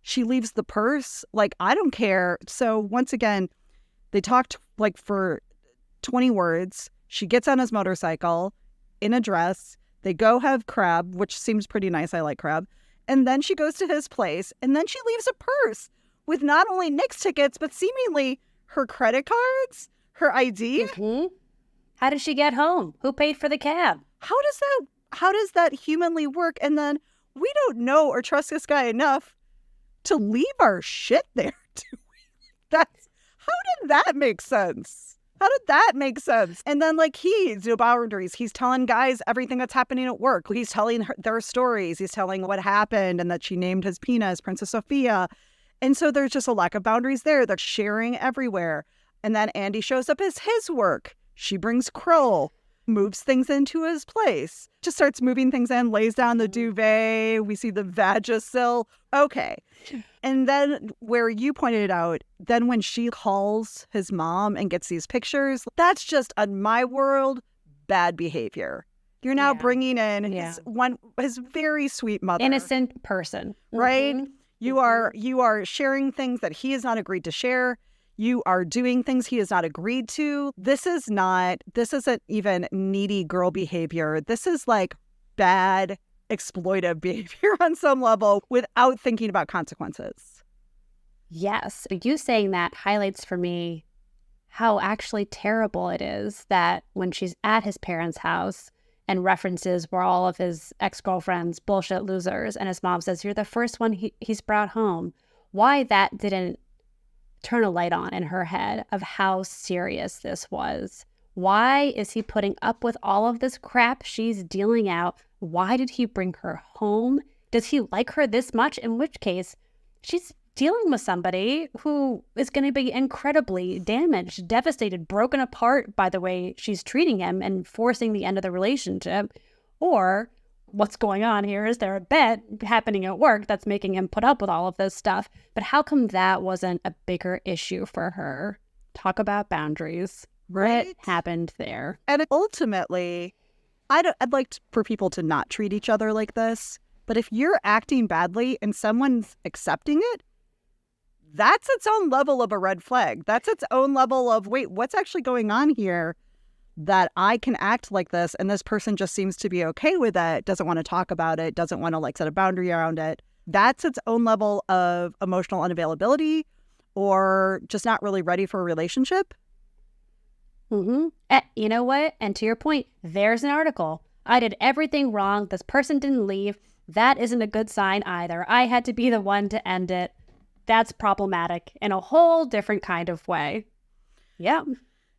She leaves the purse. Like, I don't care. So once again, they talked like for 20 words. She gets on his motorcycle in a dress. They go have crab, which seems pretty nice. I like crab. And then she goes to his place, and then she leaves a purse with not only Nick's tickets, but seemingly her credit cards, her ID. Mm-hmm. How did she get home? Who paid for the cab? How does that humanly work? And then we don't know or trust this guy enough to leave our shit there. How did that make sense? How did that make sense? And then he's no boundaries. He's telling guys everything that's happening at work. He's telling their stories. He's telling what happened and that she named his penis Princess Sophia. And so there's just a lack of boundaries there. They're sharing everywhere. And then Andy shows up as his work. She brings Kroll, moves things into his place, just starts moving things in, lays down the duvet. We see the Vagisil. Okay. And then where you pointed out, then when she calls his mom and gets these pictures, that's just, on my world, bad behavior. You're now bringing in his very sweet mother. Innocent person. Right? Mm-hmm. You are sharing things that he has not agreed to share. You are doing things he has not agreed to. This isn't even needy girl behavior. This is bad exploitive behavior on some level without thinking about consequences. Yes. You saying that highlights for me how actually terrible it is that when she's at his parents' house and references were all of his ex-girlfriends, bullshit losers, and his mom says, you're the first one he's brought home. Why that didn't turn a light on in her head of how serious this was. Why is he putting up with all of this crap she's dealing out? Why did he bring her home? Does he like her this much? In which case, she's dealing with somebody who is going to be incredibly damaged, devastated, broken apart by the way she's treating him and forcing the end of the relationship. Or what's going on here? Is there a bet happening at work that's making him put up with all of this stuff? But how come that wasn't a bigger issue for her? Talk about boundaries. Right? What happened there? And ultimately, I'd like for people to not treat each other like this. But if you're acting badly and someone's accepting it, that's its own level of a red flag. That's its own level of, wait, what's actually going on here that I can act like this and this person just seems to be okay with it, doesn't want to talk about it, doesn't want to set a boundary around it. That's its own level of emotional unavailability or just not really ready for a relationship. Mm-hmm. You know what? And to your point, there's an article. I did everything wrong. This person didn't leave. That isn't a good sign either. I had to be the one to end it. That's problematic in a whole different kind of way. Yeah.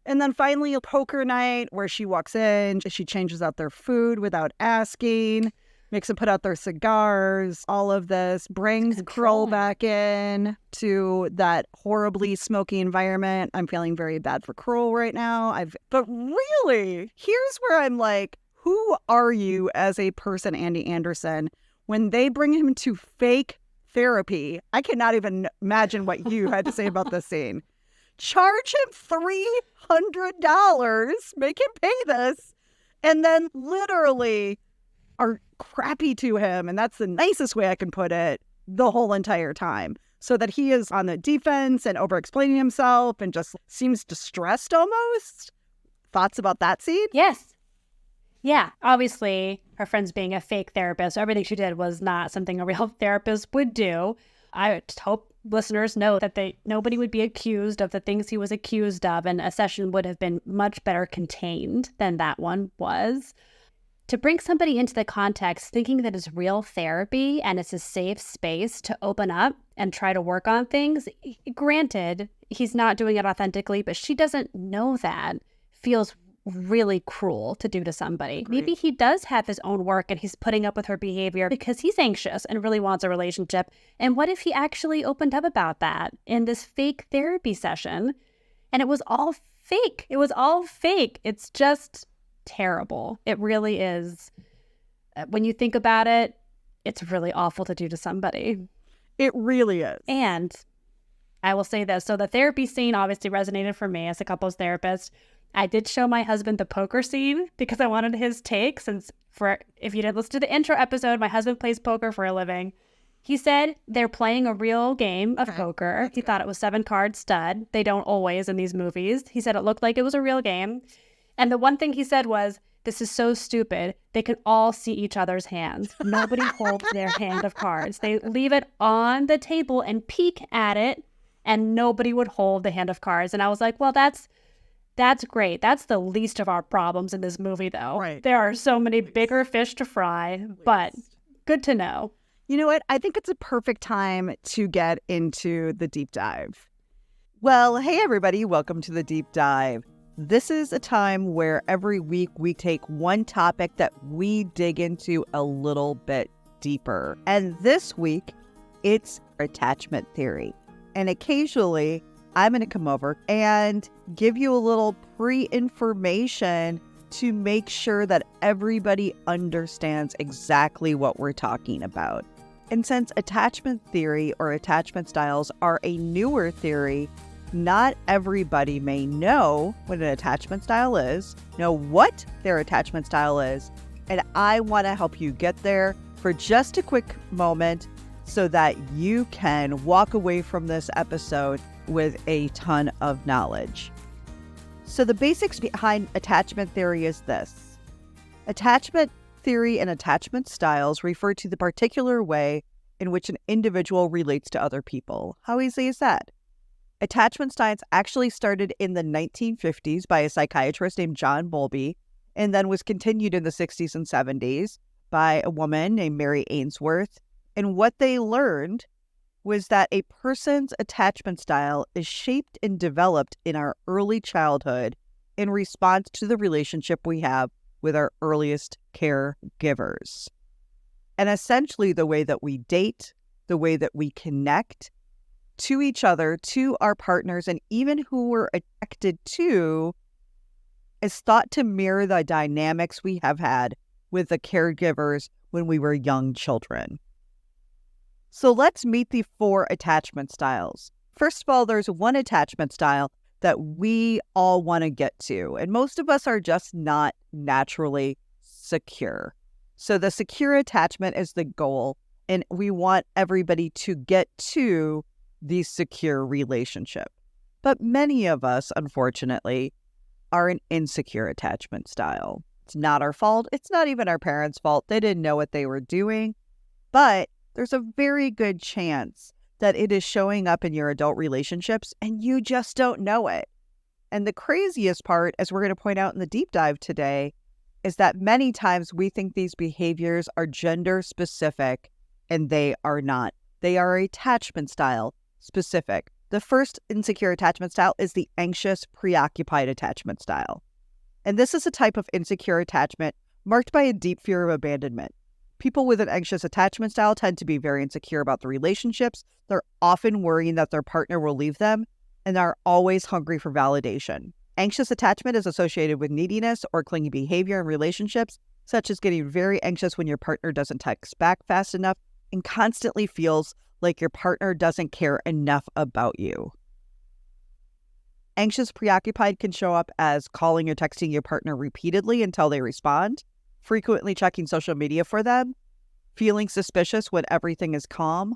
And then finally, a poker night where she walks in, she changes out their food without asking, makes them put out their cigars, all of this, brings Kroll back in to that horribly smoky environment. I'm feeling very bad for Kroll right now. But really, here's where I'm like, who are you as a person, Andy Anderson, when they bring him to fake therapy? I cannot even imagine what you had to say about this scene. Charge him $300, make him pay this, and then literally are crappy to him, and that's the nicest way I can put it, the whole entire time. So that he is on the defense and over-explaining himself and just seems distressed almost. Thoughts about that scene? Yes. Yeah, obviously, her friend's being a fake therapist. So everything she did was not something a real therapist would do. I hope listeners know that nobody would be accused of the things he was accused of, and a session would have been much better contained than that one was. To bring somebody into the context thinking that it's real therapy and it's a safe space to open up and try to work on things, granted, he's not doing it authentically, but she doesn't know that, feels really cruel to do to somebody. Agreed. Maybe he does have his own work and he's putting up with her behavior because he's anxious and really wants a relationship. And what if he actually opened up about that in this fake therapy session and it was all fake? It was all fake. It's just terrible. It really is. When you think about it, it's really awful to do to somebody. It really is. And I will say this. So the therapy scene obviously resonated for me as a couples therapist. I did show my husband the poker scene because I wanted his take, since if you didn't listen to the intro episode, my husband plays poker for a living. He said they're playing a real game of poker. He thought it was 7-card stud. They don't always in these movies. He said it looked like it was a real game. And the one thing he said was, this is so stupid. They can all see each other's hands. Nobody holds their hand of cards. They leave it on the table and peek at it, and nobody would hold the hand of cards. And I was like, well, that's That's great. That's the least of our problems in this movie, though. Right. There are so many bigger fish to fry, but good to know. You know what? I think it's a perfect time to get into the deep dive. Well, hey, everybody. Welcome to the deep dive. This is a time where every week we take one topic that we dig into a little bit deeper. And this week, it's attachment theory. And occasionally, I'm going to come over and give you a little pre-information to make sure that everybody understands exactly what we're talking about. And since attachment theory or attachment styles are a newer theory, not everybody may know what an attachment style is, know what their attachment style is, and I want to help you get there for just a quick moment so that you can walk away from this episode with a ton of knowledge. So the basics behind attachment theory is this. Attachment theory and attachment styles refer to the particular way in which an individual relates to other people. How easy is that? Attachment styles actually started in the 1950s by a psychiatrist named John Bowlby, and then was continued in the 60s and 70s by a woman named Mary Ainsworth. And what they learned was that a person's attachment style is shaped and developed in our early childhood in response to the relationship we have with our earliest caregivers. And essentially the way that we date, the way that we connect to each other, to our partners, and even who we're attracted to is thought to mirror the dynamics we have had with the caregivers when we were young children. So let's meet the 4 attachment styles. First of all, there's one attachment style that we all want to get to, and most of us are just not naturally secure. So the secure attachment is the goal, and we want everybody to get to the secure relationship. But many of us, unfortunately, are an insecure attachment style. It's not our fault. It's not even our parents' fault. They didn't know what they were doing, but there's a very good chance that it is showing up in your adult relationships and you just don't know it. And the craziest part, as we're going to point out in the deep dive today, is that many times we think these behaviors are gender specific, and they are not. They are attachment style specific. The first insecure attachment style is the anxious, preoccupied attachment style. And this is a type of insecure attachment marked by a deep fear of abandonment. People with an anxious attachment style tend to be very insecure about the relationships. They're often worrying that their partner will leave them, and are always hungry for validation. Anxious attachment is associated with neediness or clingy behavior in relationships, such as getting very anxious when your partner doesn't text back fast enough and constantly feels like your partner doesn't care enough about you. Anxious preoccupied can show up as calling or texting your partner repeatedly until they respond, frequently checking social media for them, feeling suspicious when everything is calm,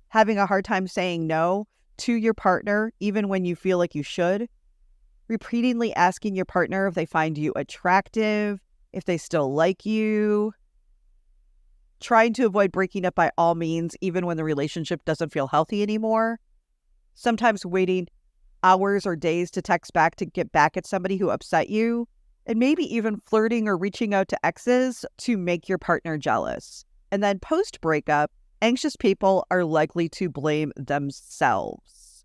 having a hard time saying no to your partner even when you feel like you should, repeatedly asking your partner if they find you attractive, if they still like you, trying to avoid breaking up by all means even when the relationship doesn't feel healthy anymore, sometimes waiting hours or days to text back to get back at somebody who upset you, and maybe even flirting or reaching out to exes to make your partner jealous. And then post-breakup, anxious people are likely to blame themselves.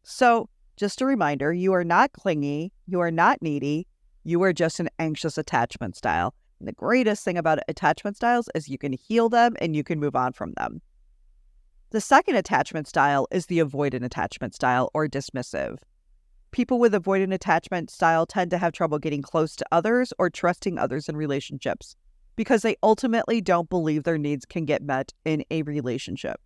So just a reminder, you are not clingy, you are not needy, you are just an anxious attachment style. And the greatest thing about attachment styles is you can heal them and you can move on from them. The second attachment style is the avoidant attachment style, or dismissive. People with avoidant attachment style tend to have trouble getting close to others or trusting others in relationships because they ultimately don't believe their needs can get met in a relationship.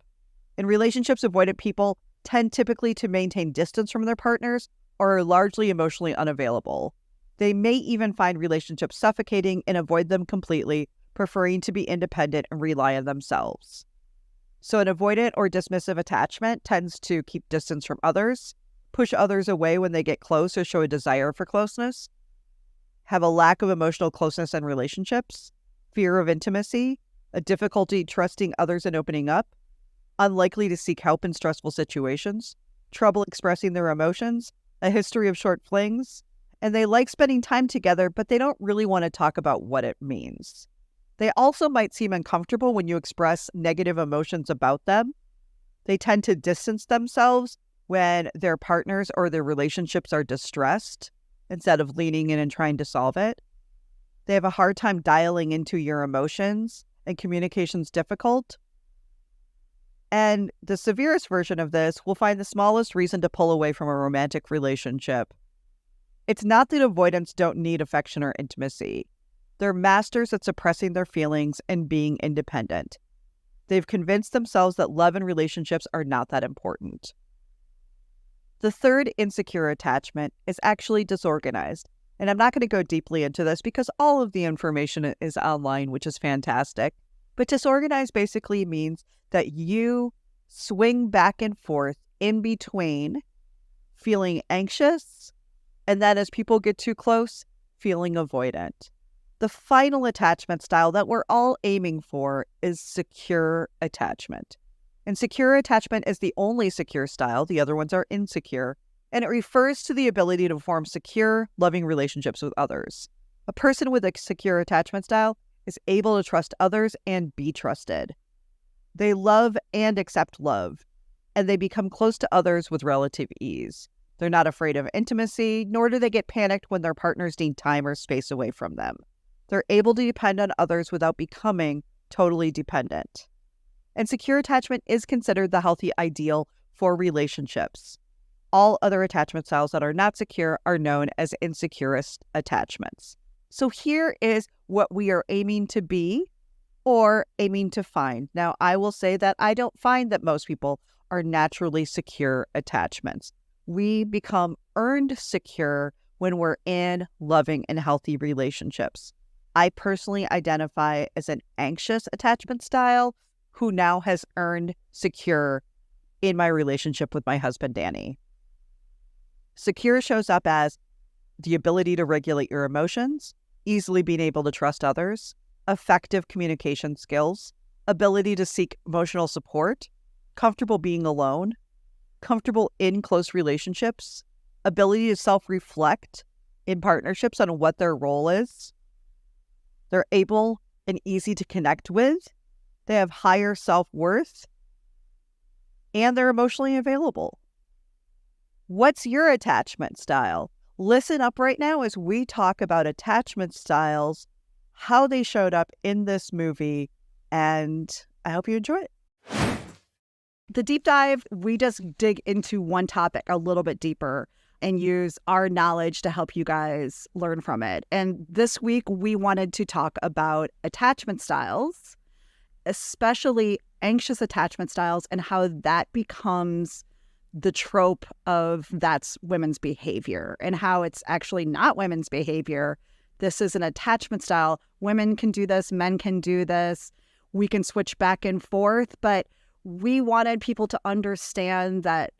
In relationships, avoidant people tend typically to maintain distance from their partners or are largely emotionally unavailable. They may even find relationships suffocating and avoid them completely, preferring to be independent and rely on themselves. So an avoidant or dismissive attachment tends to keep distance from others, push others away when they get close or show a desire for closeness, have a lack of emotional closeness in relationships, fear of intimacy, a difficulty trusting others and opening up, unlikely to seek help in stressful situations, trouble expressing their emotions, a history of short flings, and they like spending time together, but they don't really want to talk about what it means. They also might seem uncomfortable when you express negative emotions about them. They tend to distance themselves when their partners or their relationships are distressed instead of leaning in and trying to solve it. They have a hard time dialing into your emotions, and communication's difficult. And the severest version of this will find the smallest reason to pull away from a romantic relationship. It's not that avoidants don't need affection or intimacy. They're masters at suppressing their feelings and being independent. They've convinced themselves that love and relationships are not that important. The third insecure attachment is actually disorganized. And I'm not going to go deeply into this because all of the information is online, which is fantastic. But disorganized basically means that you swing back and forth in between feeling anxious and then as people get too close, feeling avoidant. The final attachment style that we're all aiming for is secure attachment. And secure attachment is the only secure style. The other ones are insecure. And it refers to the ability to form secure, loving relationships with others. A person with a secure attachment style is able to trust others and be trusted. They love and accept love, and they become close to others with relative ease. They're not afraid of intimacy, nor do they get panicked when their partners need time or space away from them. They're able to depend on others without becoming totally dependent. And secure attachment is considered the healthy ideal for relationships. All other attachment styles that are not secure are known as insecurest attachments. So here is what we are aiming to be or aiming to find. Now, I will say that I don't find that most people are naturally secure attachments. We become earned secure when we're in loving and healthy relationships. I personally identify as an anxious attachment style who now has earned secure in my relationship with my husband, Danny. Secure shows up as the ability to regulate your emotions, easily being able to trust others, effective communication skills, ability to seek emotional support, comfortable being alone, comfortable in close relationships, ability to self-reflect in partnerships on what their role is. They're able and easy to connect with. They have higher self-worth, and they're emotionally available. What's your attachment style? Listen up right now as we talk about attachment styles, how they showed up in this movie, and I hope you enjoy it. The deep dive, we just dig into one topic a little bit deeper and use our knowledge to help you guys learn from it. And this week, we wanted to talk about attachment styles, especially anxious attachment styles, and how that becomes the trope of that's women's behavior and how it's actually not women's behavior. This is an attachment style. Women can do this, men can do this. We can switch back and forth, but we wanted people to understand that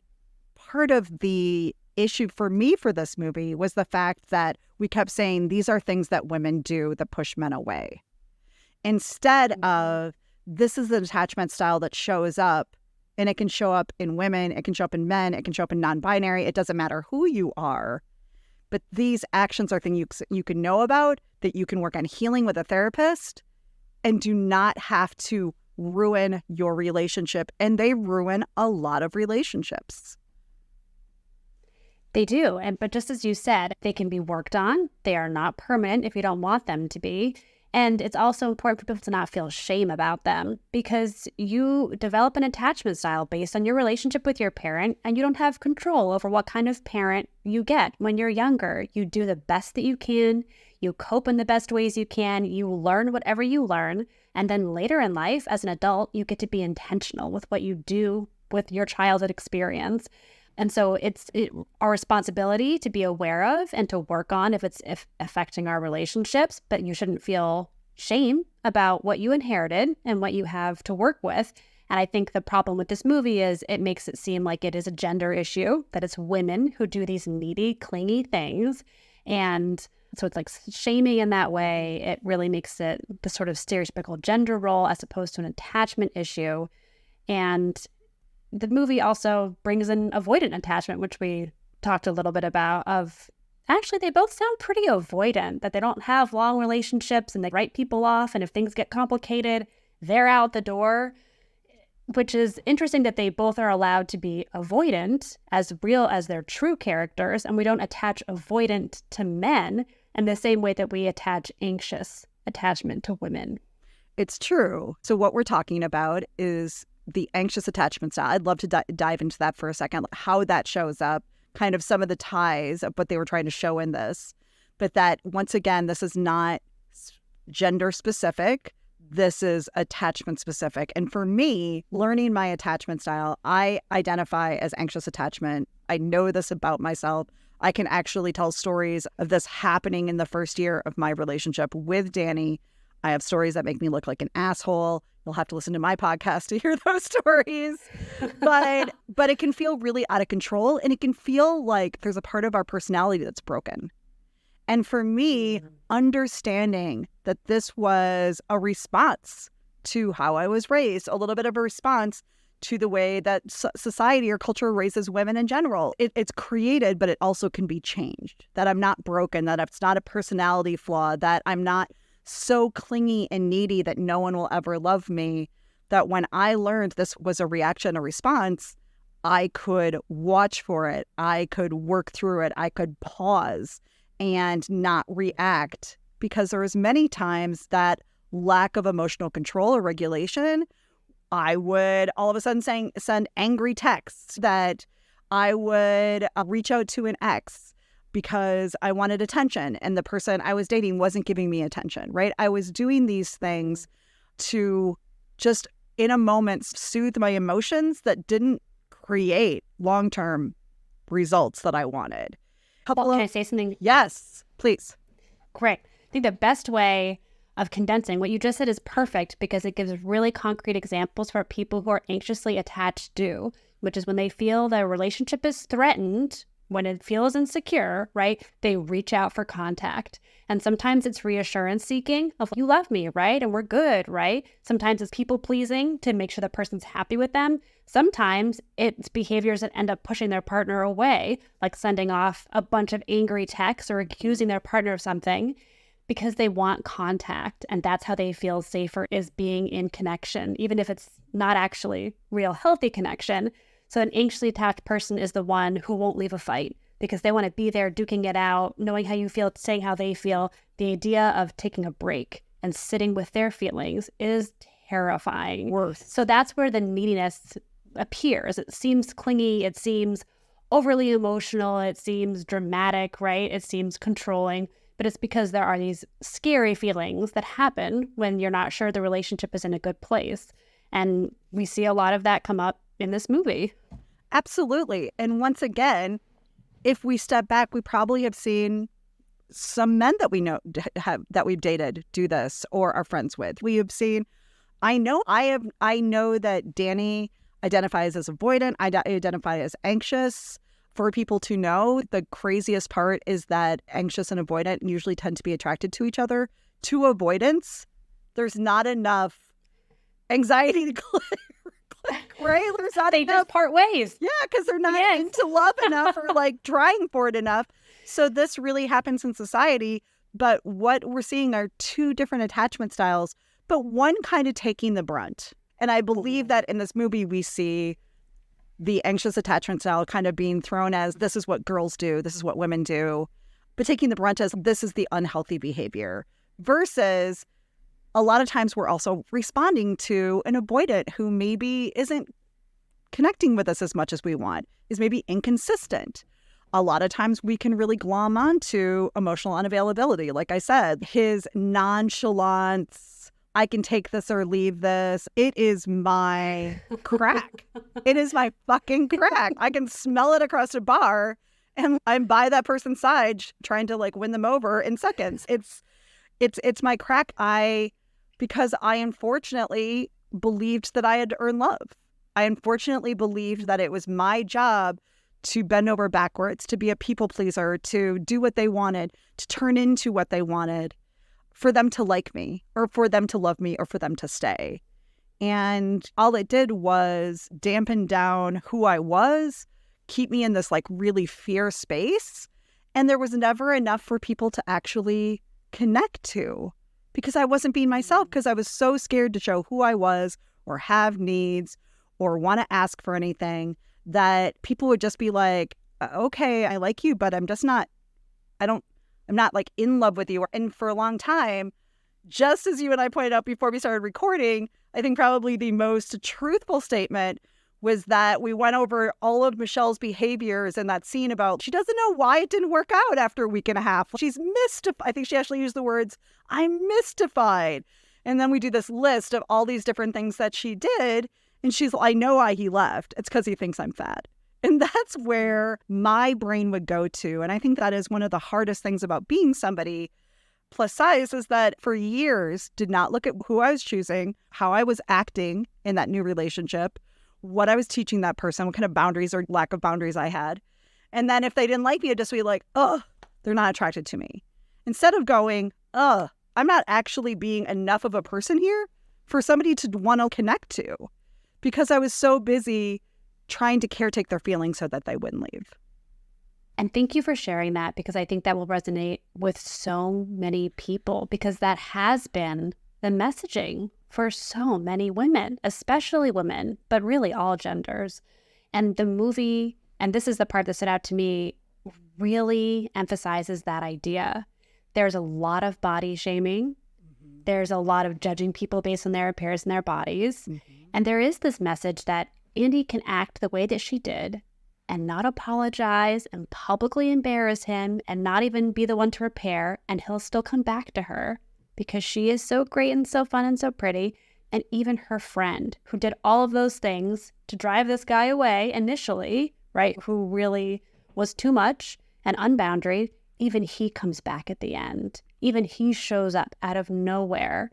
part of the issue for me for this movie was the fact that we kept saying these are things that women do that push men away. Instead of this is an attachment style that shows up, and it can show up in women, it can show up in men, it can show up in non-binary. It doesn't matter who you are. But these actions are things you can know about, that you can work on healing with a therapist, and do not have to ruin your relationship. And they ruin a lot of relationships. They do. But just as you said, they can be worked on. They are not permanent if you don't want them to be. And it's also important for people to not feel shame about them, because you develop an attachment style based on your relationship with your parent, and you don't have control over what kind of parent you get when you're younger. You do the best that you can. You cope in the best ways you can. You learn whatever you learn. And then later in life, as an adult, you get to be intentional with what you do with your childhood experience. And so it's our responsibility to be aware of and to work on if it's affecting our relationships, but you shouldn't feel shame about what you inherited and what you have to work with. And I think the problem with this movie is it makes it seem like it is a gender issue, that it's women who do these needy, clingy things. And so it's like shaming in that way. It really makes it the sort of stereotypical gender role as opposed to an attachment issue. And the movie also brings in avoidant attachment, which we talked a little bit about of actually they both sound pretty avoidant, that they don't have long relationships and they write people off. And if things get complicated, they're out the door, which is interesting that they both are allowed to be avoidant as real as their true characters. And we don't attach avoidant to men in the same way that we attach anxious attachment to women. It's true. So what we're talking about is the anxious attachment style. I'd love to dive into that for a second, how that shows up, kind of some of the ties of what they were trying to show in this. But that, once again, this is not gender specific. This is attachment specific. And for me, learning my attachment style, I identify as anxious attachment. I know this about myself. I can actually tell stories of this happening in the first year of my relationship with Danny. I have stories that make me look like an asshole. You'll have to listen to my podcast to hear those stories. But it can feel really out of control, and it can feel like there's a part of our personality that's broken. And for me, understanding that this was a response to how I was raised, a little bit of a response to the way that society or culture raises women in general. It's created, but it also can be changed. That I'm not broken, that it's not a personality flaw, that I'm not so clingy and needy that no one will ever love me, that when I learned this was a reaction, a response, I could watch for it. I could work through it. I could pause and not react, because there was many times that lack of emotional control or regulation, I would all of a sudden send angry texts, that I would reach out to an ex because I wanted attention and the person I was dating wasn't giving me attention, right? I was doing these things to just in a moment soothe my emotions that didn't create long-term results that I wanted. Can I say something? Yes, please. Great. I think the best way of condensing what you just said is perfect, because it gives really concrete examples for people who are anxiously attached do, which is when they feel their relationship is threatened, when it feels insecure, right? They reach out for contact. And sometimes it's reassurance seeking of, you love me, right? And we're good, right? Sometimes it's people pleasing to make sure the person's happy with them. Sometimes it's behaviors that end up pushing their partner away, like sending off a bunch of angry texts or accusing their partner of something because they want contact. And that's how they feel safer, is being in connection, even if it's not actually real healthy connection. So an anxiously attached person is the one who won't leave a fight because they want to be there duking it out, knowing how you feel, saying how they feel. The idea of taking a break and sitting with their feelings is terrifying. Worse. So that's where the neediness appears. It seems clingy. It seems overly emotional. It seems dramatic, right? It seems controlling. But it's because there are these scary feelings that happen when you're not sure the relationship is in a good place. And we see a lot of that come up in this movie. Absolutely. And once again, if we step back, we probably have seen some men that we know that we've dated do this or are friends with. We have seen, I know that Danny identifies as avoidant. I identify as anxious. For people to know, the craziest part is that anxious and avoidant usually tend to be attracted to each other. To avoidance, there's not enough anxiety to click, right? There's not They enough. just part ways. Yeah, because they're not into love enough or like trying for it enough. So this really happens in society. But what we're seeing are two different attachment styles, but one kind of taking the brunt. And I believe that in this movie, we see the anxious attachment style kind of being thrown as, this is what girls do, this is what women do, but taking the brunt as, this is the unhealthy behavior, versus a lot of times we're also responding to an avoidant who maybe isn't connecting with us as much as we want, is maybe inconsistent. A lot of times we can really glom onto emotional unavailability. Like I said, his nonchalance, I can take this or leave this. It is my crack. It is my fucking crack. I can smell it across a bar and I'm by that person's side trying to like win them over in seconds. It's my crack. Because I unfortunately believed that I had to earn love. I unfortunately believed that it was my job to bend over backwards, to be a people pleaser, to do what they wanted, to turn into what they wanted, for them to like me, or for them to love me, or for them to stay. And all it did was dampen down who I was, keep me in this like really fierce space. And there was never enough for people to actually connect to because I wasn't being myself because I was so scared to show who I was or have needs or want to ask for anything that people would just be like, okay, I like you, but I'm not like in love with you. And for a long time, just as you and I pointed out before we started recording, I think probably the most truthful statement was that we went over all of Michelle's behaviors in that scene about she doesn't know why it didn't work out after a week and a half. She's mystified. I think she actually used the words, I'm mystified. And then we do this list of all these different things that she did. And she's like, I know why he left. It's because he thinks I'm fat. And that's where my brain would go to. And I think that is one of the hardest things about being somebody plus size is that for years did not look at who I was choosing, how I was acting in that new relationship, what I was teaching that person, what kind of boundaries or lack of boundaries I had. And then if they didn't like me, I'd just be like, oh, they're not attracted to me. Instead of going, I'm not actually being enough of a person here for somebody to want to connect to because I was so busy trying to caretake their feelings so that they wouldn't leave. And thank you for sharing that because I think that will resonate with so many people because that has been the messaging for so many women, especially women, but really all genders. And the movie, and this is the part that stood out to me, really emphasizes that idea. There's a lot of body shaming. Mm-hmm. There's a lot of judging people based on their appearance and their bodies. Mm-hmm. And there is this message that Andy can act the way that she did and not apologize and publicly embarrass him and not even be the one to repair, and he'll still come back to her because she is so great and so fun and so pretty. And even her friend who did all of those things to drive this guy away initially, right, who really was too much and unboundary, even he comes back at the end. Even he shows up out of nowhere.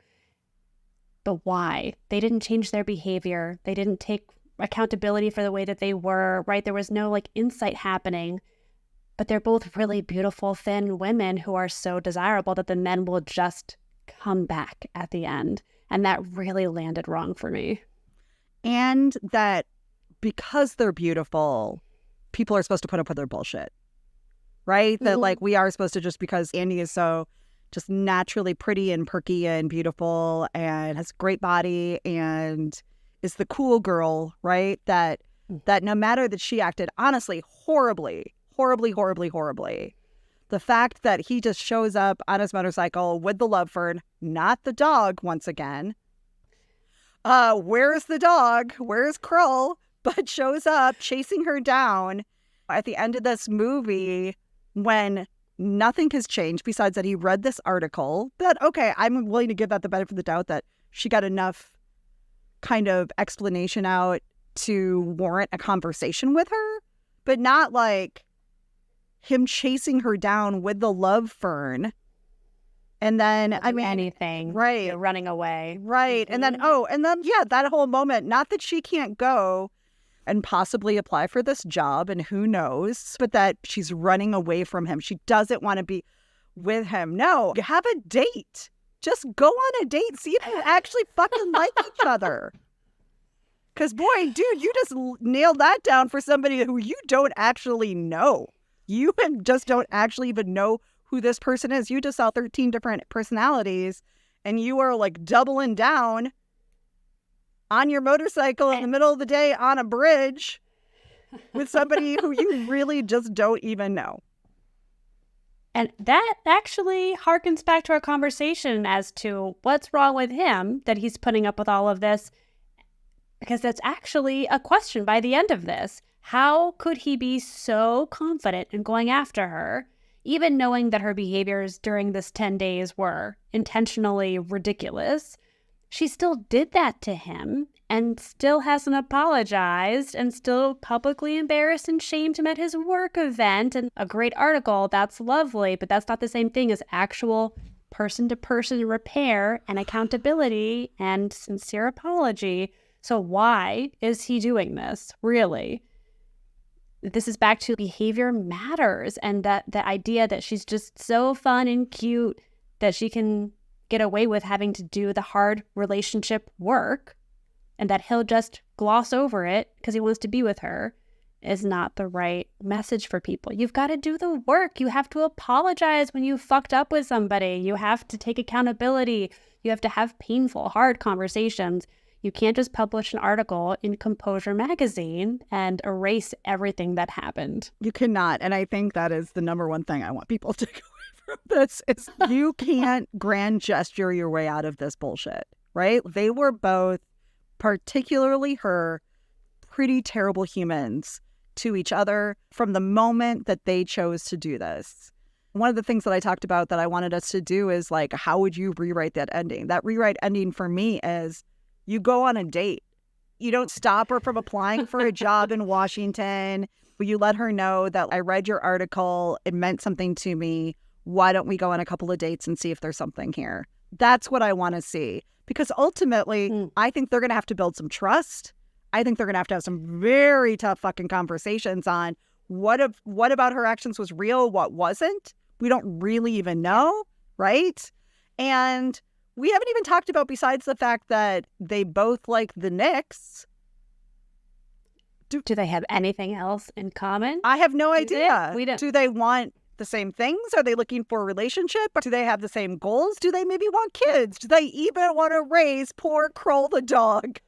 But why? They didn't change their behavior. They didn't take accountability for the way that they were, right? There was no like insight happening, but they're both really beautiful, thin women who are so desirable that the men will just come back at the end. And that really landed wrong for me. And that because they're beautiful, people are supposed to put up with their bullshit, right? Mm-hmm. That like we are supposed to, just because Andy is so just naturally pretty and perky and beautiful and has a great body and is the cool girl, right? That no matter that she acted honestly horribly, the fact that he just shows up on his motorcycle with the love fern, not the dog once again. Where's the dog? Where's Krull? But shows up chasing her down at the end of this movie when nothing has changed besides that he read this article that, okay, I'm willing to give that the benefit of the doubt that she got enough kind of explanation out to warrant a conversation with her, but not like him chasing her down with the love fern. And then, anything, right. You're running away. Right. Mm-hmm. And then, yeah, that whole moment, not that she can't go and possibly apply for this job and who knows, but that she's running away from him. She doesn't want to be with him. No, have a date. Just go on a date. See if you actually fucking like each other. Because, boy, dude, you just nailed that down for somebody who you don't actually know. You just don't actually even know who this person is. You just saw 13 different personalities, and you are, like, doubling down on your motorcycle in the middle of the day on a bridge with somebody who you really just don't even know. And that actually harkens back to our conversation as to what's wrong with him that he's putting up with all of this, because that's actually a question by the end of this. How could he be so confident in going after her, even knowing that her behaviors during this 10 days were intentionally ridiculous? She still did that to him and still hasn't apologized and still publicly embarrassed and shamed him at his work event. And a great article, that's lovely, but that's not the same thing as actual person-to-person repair and accountability and sincere apology. So why is he doing this, really? This is back to behavior matters, and that the idea that she's just so fun and cute that she can get away with having to do the hard relationship work and that he'll just gloss over it because he wants to be with her is not the right message for people. You've got to do the work. You have to apologize when you fucked up with somebody. You have to take accountability. You have to have painful, hard conversations. You can't just publish an article in Composure magazine and erase everything that happened. You cannot. And I think that is the number one thing I want people to take away from this is you can't grand gesture your way out of this bullshit, right? They were both, particularly her, pretty terrible humans to each other from the moment that they chose to do this. One of the things that I talked about that I wanted us to do is like, how would you rewrite that ending? That rewrite ending for me is you go on a date. You don't stop her from applying for a job in Washington. You let her know that I read your article. It meant something to me. Why don't we go on a couple of dates and see if there's something here? That's what I want to see. Because ultimately, I think they're going to have to build some trust. I think they're going to have some very tough fucking conversations on what about her actions was real, what wasn't. We don't really even know, right? And we haven't even talked about, besides the fact that they both like the Knicks. Do they have anything else in common? I have no idea. We don't. Do they want the same things? Are they looking for a relationship? Do they have the same goals? Do they maybe want kids? Do they even want to raise poor Kroll the dog?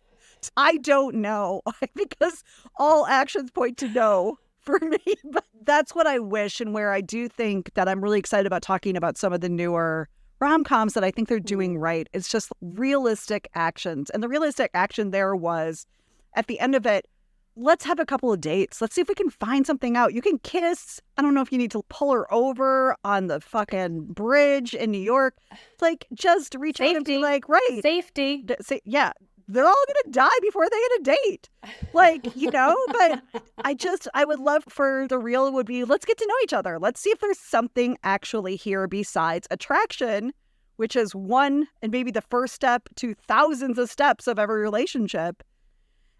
I don't know, because all actions point to no for me. But that's what I wish, and where I do think that I'm really excited about talking about some of the newer rom-coms that I think they're doing right. It's just realistic actions. And the realistic action there was, at the end of it, let's have a couple of dates. Let's see if we can find something out. You can kiss. I don't know if you need to pull her over on the fucking bridge in New York. Like, just reach out and be like, right. Safety. Yeah. They're all going to die before they get a date. Like, but I would love for the real would be, let's get to know each other. Let's see if there's something actually here besides attraction, which is one and maybe the first step to thousands of steps of every relationship,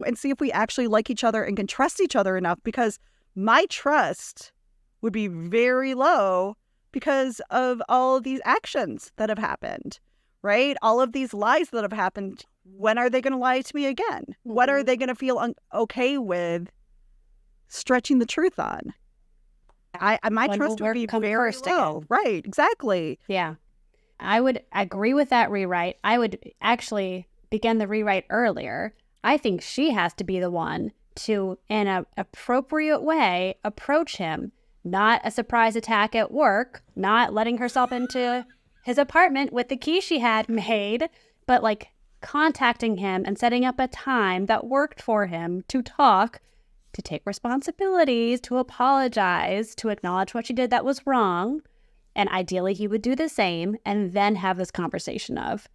and see if we actually like each other and can trust each other enough, because my trust would be very low because of all of these actions that have happened, right? All of these lies that have happened. When are they going to lie to me again? Mm-hmm. What are they going to feel okay with stretching the truth on? My trust would be very low. Again. Right, exactly. Yeah. I would agree with that rewrite. I would actually begin the rewrite earlier. I think she has to be the one to, in an appropriate way, approach him. Not a surprise attack at work, not letting herself into his apartment with the key she had made, but like contacting him and setting up a time that worked for him to talk, to take responsibilities, to apologize, to acknowledge what she did that was wrong. And ideally, he would do the same, and then have this conversation of,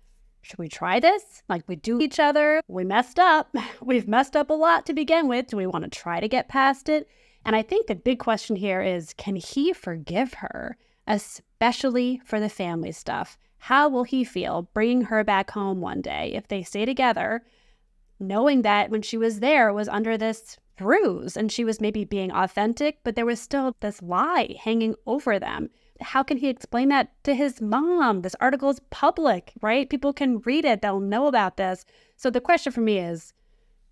should we try this? Like, we do each other. We messed up. We've messed up a lot to begin with. Do we want to try to get past it? And I think the big question here is, can he forgive her, especially for the family stuff? How will he feel bringing her back home one day if they stay together, knowing that when she was there was under this ruse and she was maybe being authentic, but there was still this lie hanging over them? How can he explain that to his mom? This article is public, right? People can read it. They'll know about this. So the question for me is,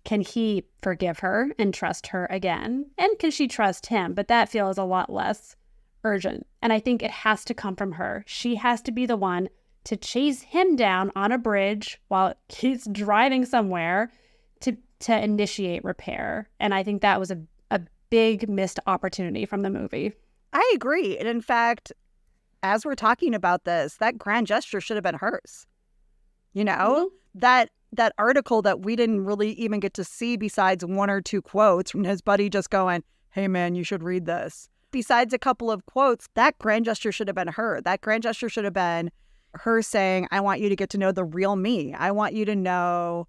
can he forgive her and trust her again? And can she trust him? But that feels a lot less urgent. And I think it has to come from her. She has to be the one to chase him down on a bridge while he's driving somewhere to initiate repair. And I think that was a big missed opportunity from the movie. I agree. And in fact, as we're talking about this, that grand gesture should have been hers. Mm-hmm. That article that we didn't really even get to see, besides one or two quotes from his buddy just going, hey man, you should read this. Besides a couple of quotes, that grand gesture should have been her. That grand gesture should have been her saying, I want you to get to know the real me. I want you to know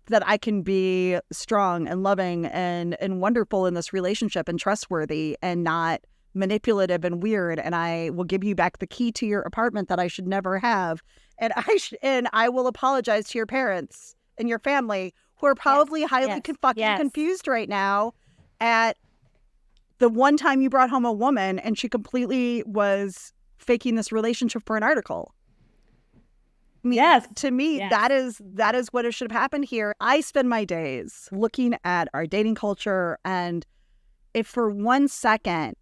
that I can be strong and loving and wonderful in this relationship and trustworthy and not manipulative and weird. And I will give you back the key to your apartment that I should never have. And I will apologize to your parents and your family, who are probably highly confused right now at the one time you brought home a woman and she completely was faking this relationship for an article. I mean, to me, that is what it should have happened here. I spend my days looking at our dating culture and if for 1 second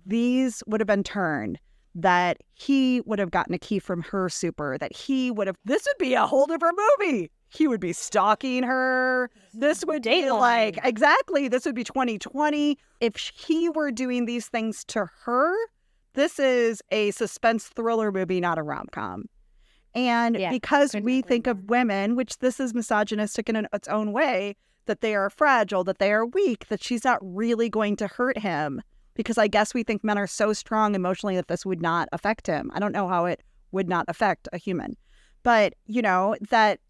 these would have been turned, that he would have gotten a key from her super, that he would have, this would be a whole different movie. He would be stalking her. This would be like, exactly, this would be 2020. If he were doing these things to her, this is a suspense thriller movie, not a rom-com. And because we think of women, which this is misogynistic in its own way, that they are fragile, that they are weak, that she's not really going to hurt him. Because I guess we think men are so strong emotionally that this would not affect him. I don't know how it would not affect a human. But, you know, that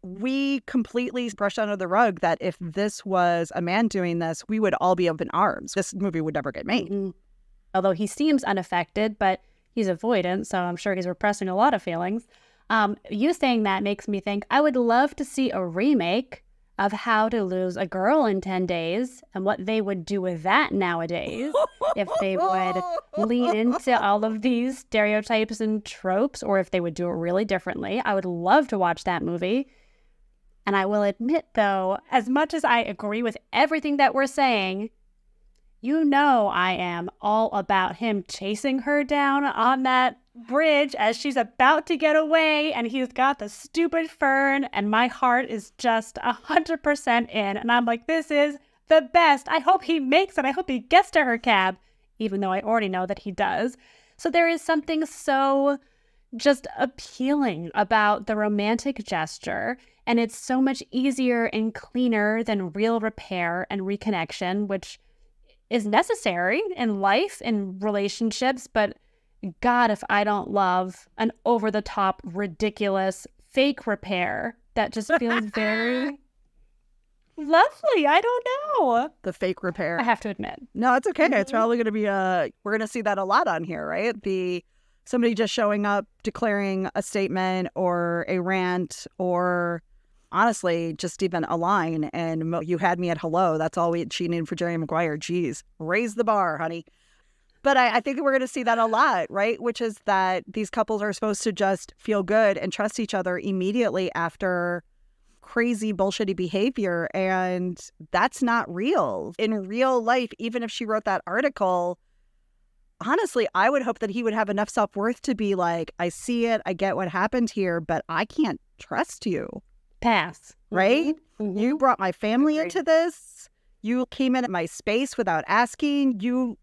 we completely brushed under the rug that if this was a man doing this, we would all be up in arms. This movie would never get made. Mm-hmm. Although he seems unaffected, but he's avoidant, so I'm sure he's repressing a lot of feelings. You saying that makes me think I would love to see a remake of How to Lose a Girl in 10 Days and what they would do with that nowadays if they would lean into all of these stereotypes and tropes, or if they would do it really differently. I would love to watch that movie. And I will admit, though, as much as I agree with everything that we're saying, you know I am all about him chasing her down on that bridge as she's about to get away, and he's got the stupid fern, and my heart is just 100% in. And I'm like, this is the best. I hope he makes it. I hope he gets to her cab, even though I already know that he does. So there is something so just appealing about the romantic gesture, and it's so much easier and cleaner than real repair and reconnection, which is necessary in life and relationships. But God, if I don't love an over-the-top, ridiculous, fake repair that just feels very lovely. I don't know. The fake repair. I have to admit. No, it's okay. It's probably going to be we're going to see that a lot on here, right? Somebody just showing up, declaring a statement or a rant, or honestly, just even a line, and you had me at hello. That's all she needed for Jerry Maguire. Geez, raise the bar, honey. But I think we're going to see that a lot, right? Which is that these couples are supposed to just feel good and trust each other immediately after crazy, bullshitty behavior. And that's not real. In real life, even if she wrote that article, honestly, I would hope that he would have enough self-worth to be like, I see it, I get what happened here, but I can't trust you. Pass. Right? Mm-hmm. You brought my family into this. You came in at my space without asking. You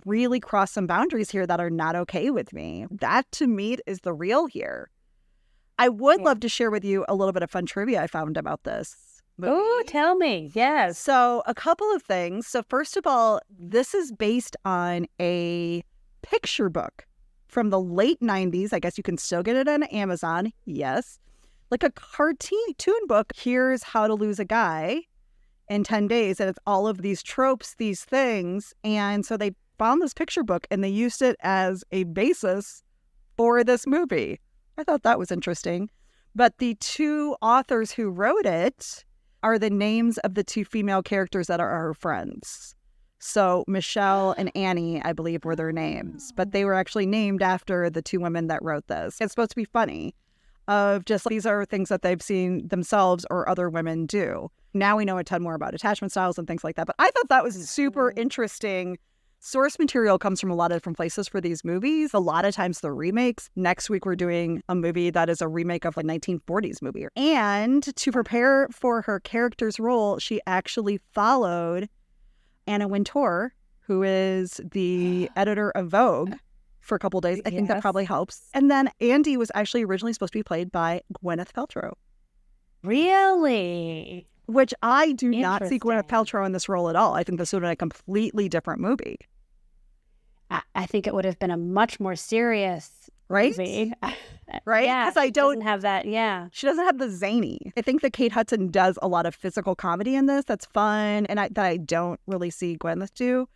really crossed some boundaries here that are not okay with me. That, to me, is the real here. I would love to share with you a little bit of fun trivia I found about this movie. Oh, tell me. Yes. So a couple of things. So first of all, this is based on a picture book from the late 90s. I guess you can still get it on Amazon. Yes. Like a cartoon book. Here's how to lose a guy in 10 days. And it's all of these tropes, these things. And so they found this picture book and they used it as a basis for this movie. I thought that was interesting. But the two authors who wrote it are the names of the two female characters that are her friends. So Michelle and Annie, I believe, were their names. But they were actually named after the two women that wrote this. It's supposed to be funny, of just these are things that they've seen themselves or other women do. Now we know a ton more about attachment styles and things like that. But I thought that was super interesting. Source material comes from a lot of different places for these movies. A lot of times they're remakes. Next week, we're doing a movie that is a remake of a 1940s movie. And to prepare for her character's role, she actually followed Anna Wintour, who is the editor of Vogue, for a couple of days. I think that probably helps. And then Andy was actually originally supposed to be played by Gwyneth Paltrow. Really? Which I do not see Gwyneth Paltrow in this role at all. I think this would have been a completely different movie. I think it would have been a much more serious movie. Right? Yeah, because I don't have that. Yeah. She doesn't have the zany. I think that Kate Hudson does a lot of physical comedy in this. That's fun. And that I don't really see Gwyneth do.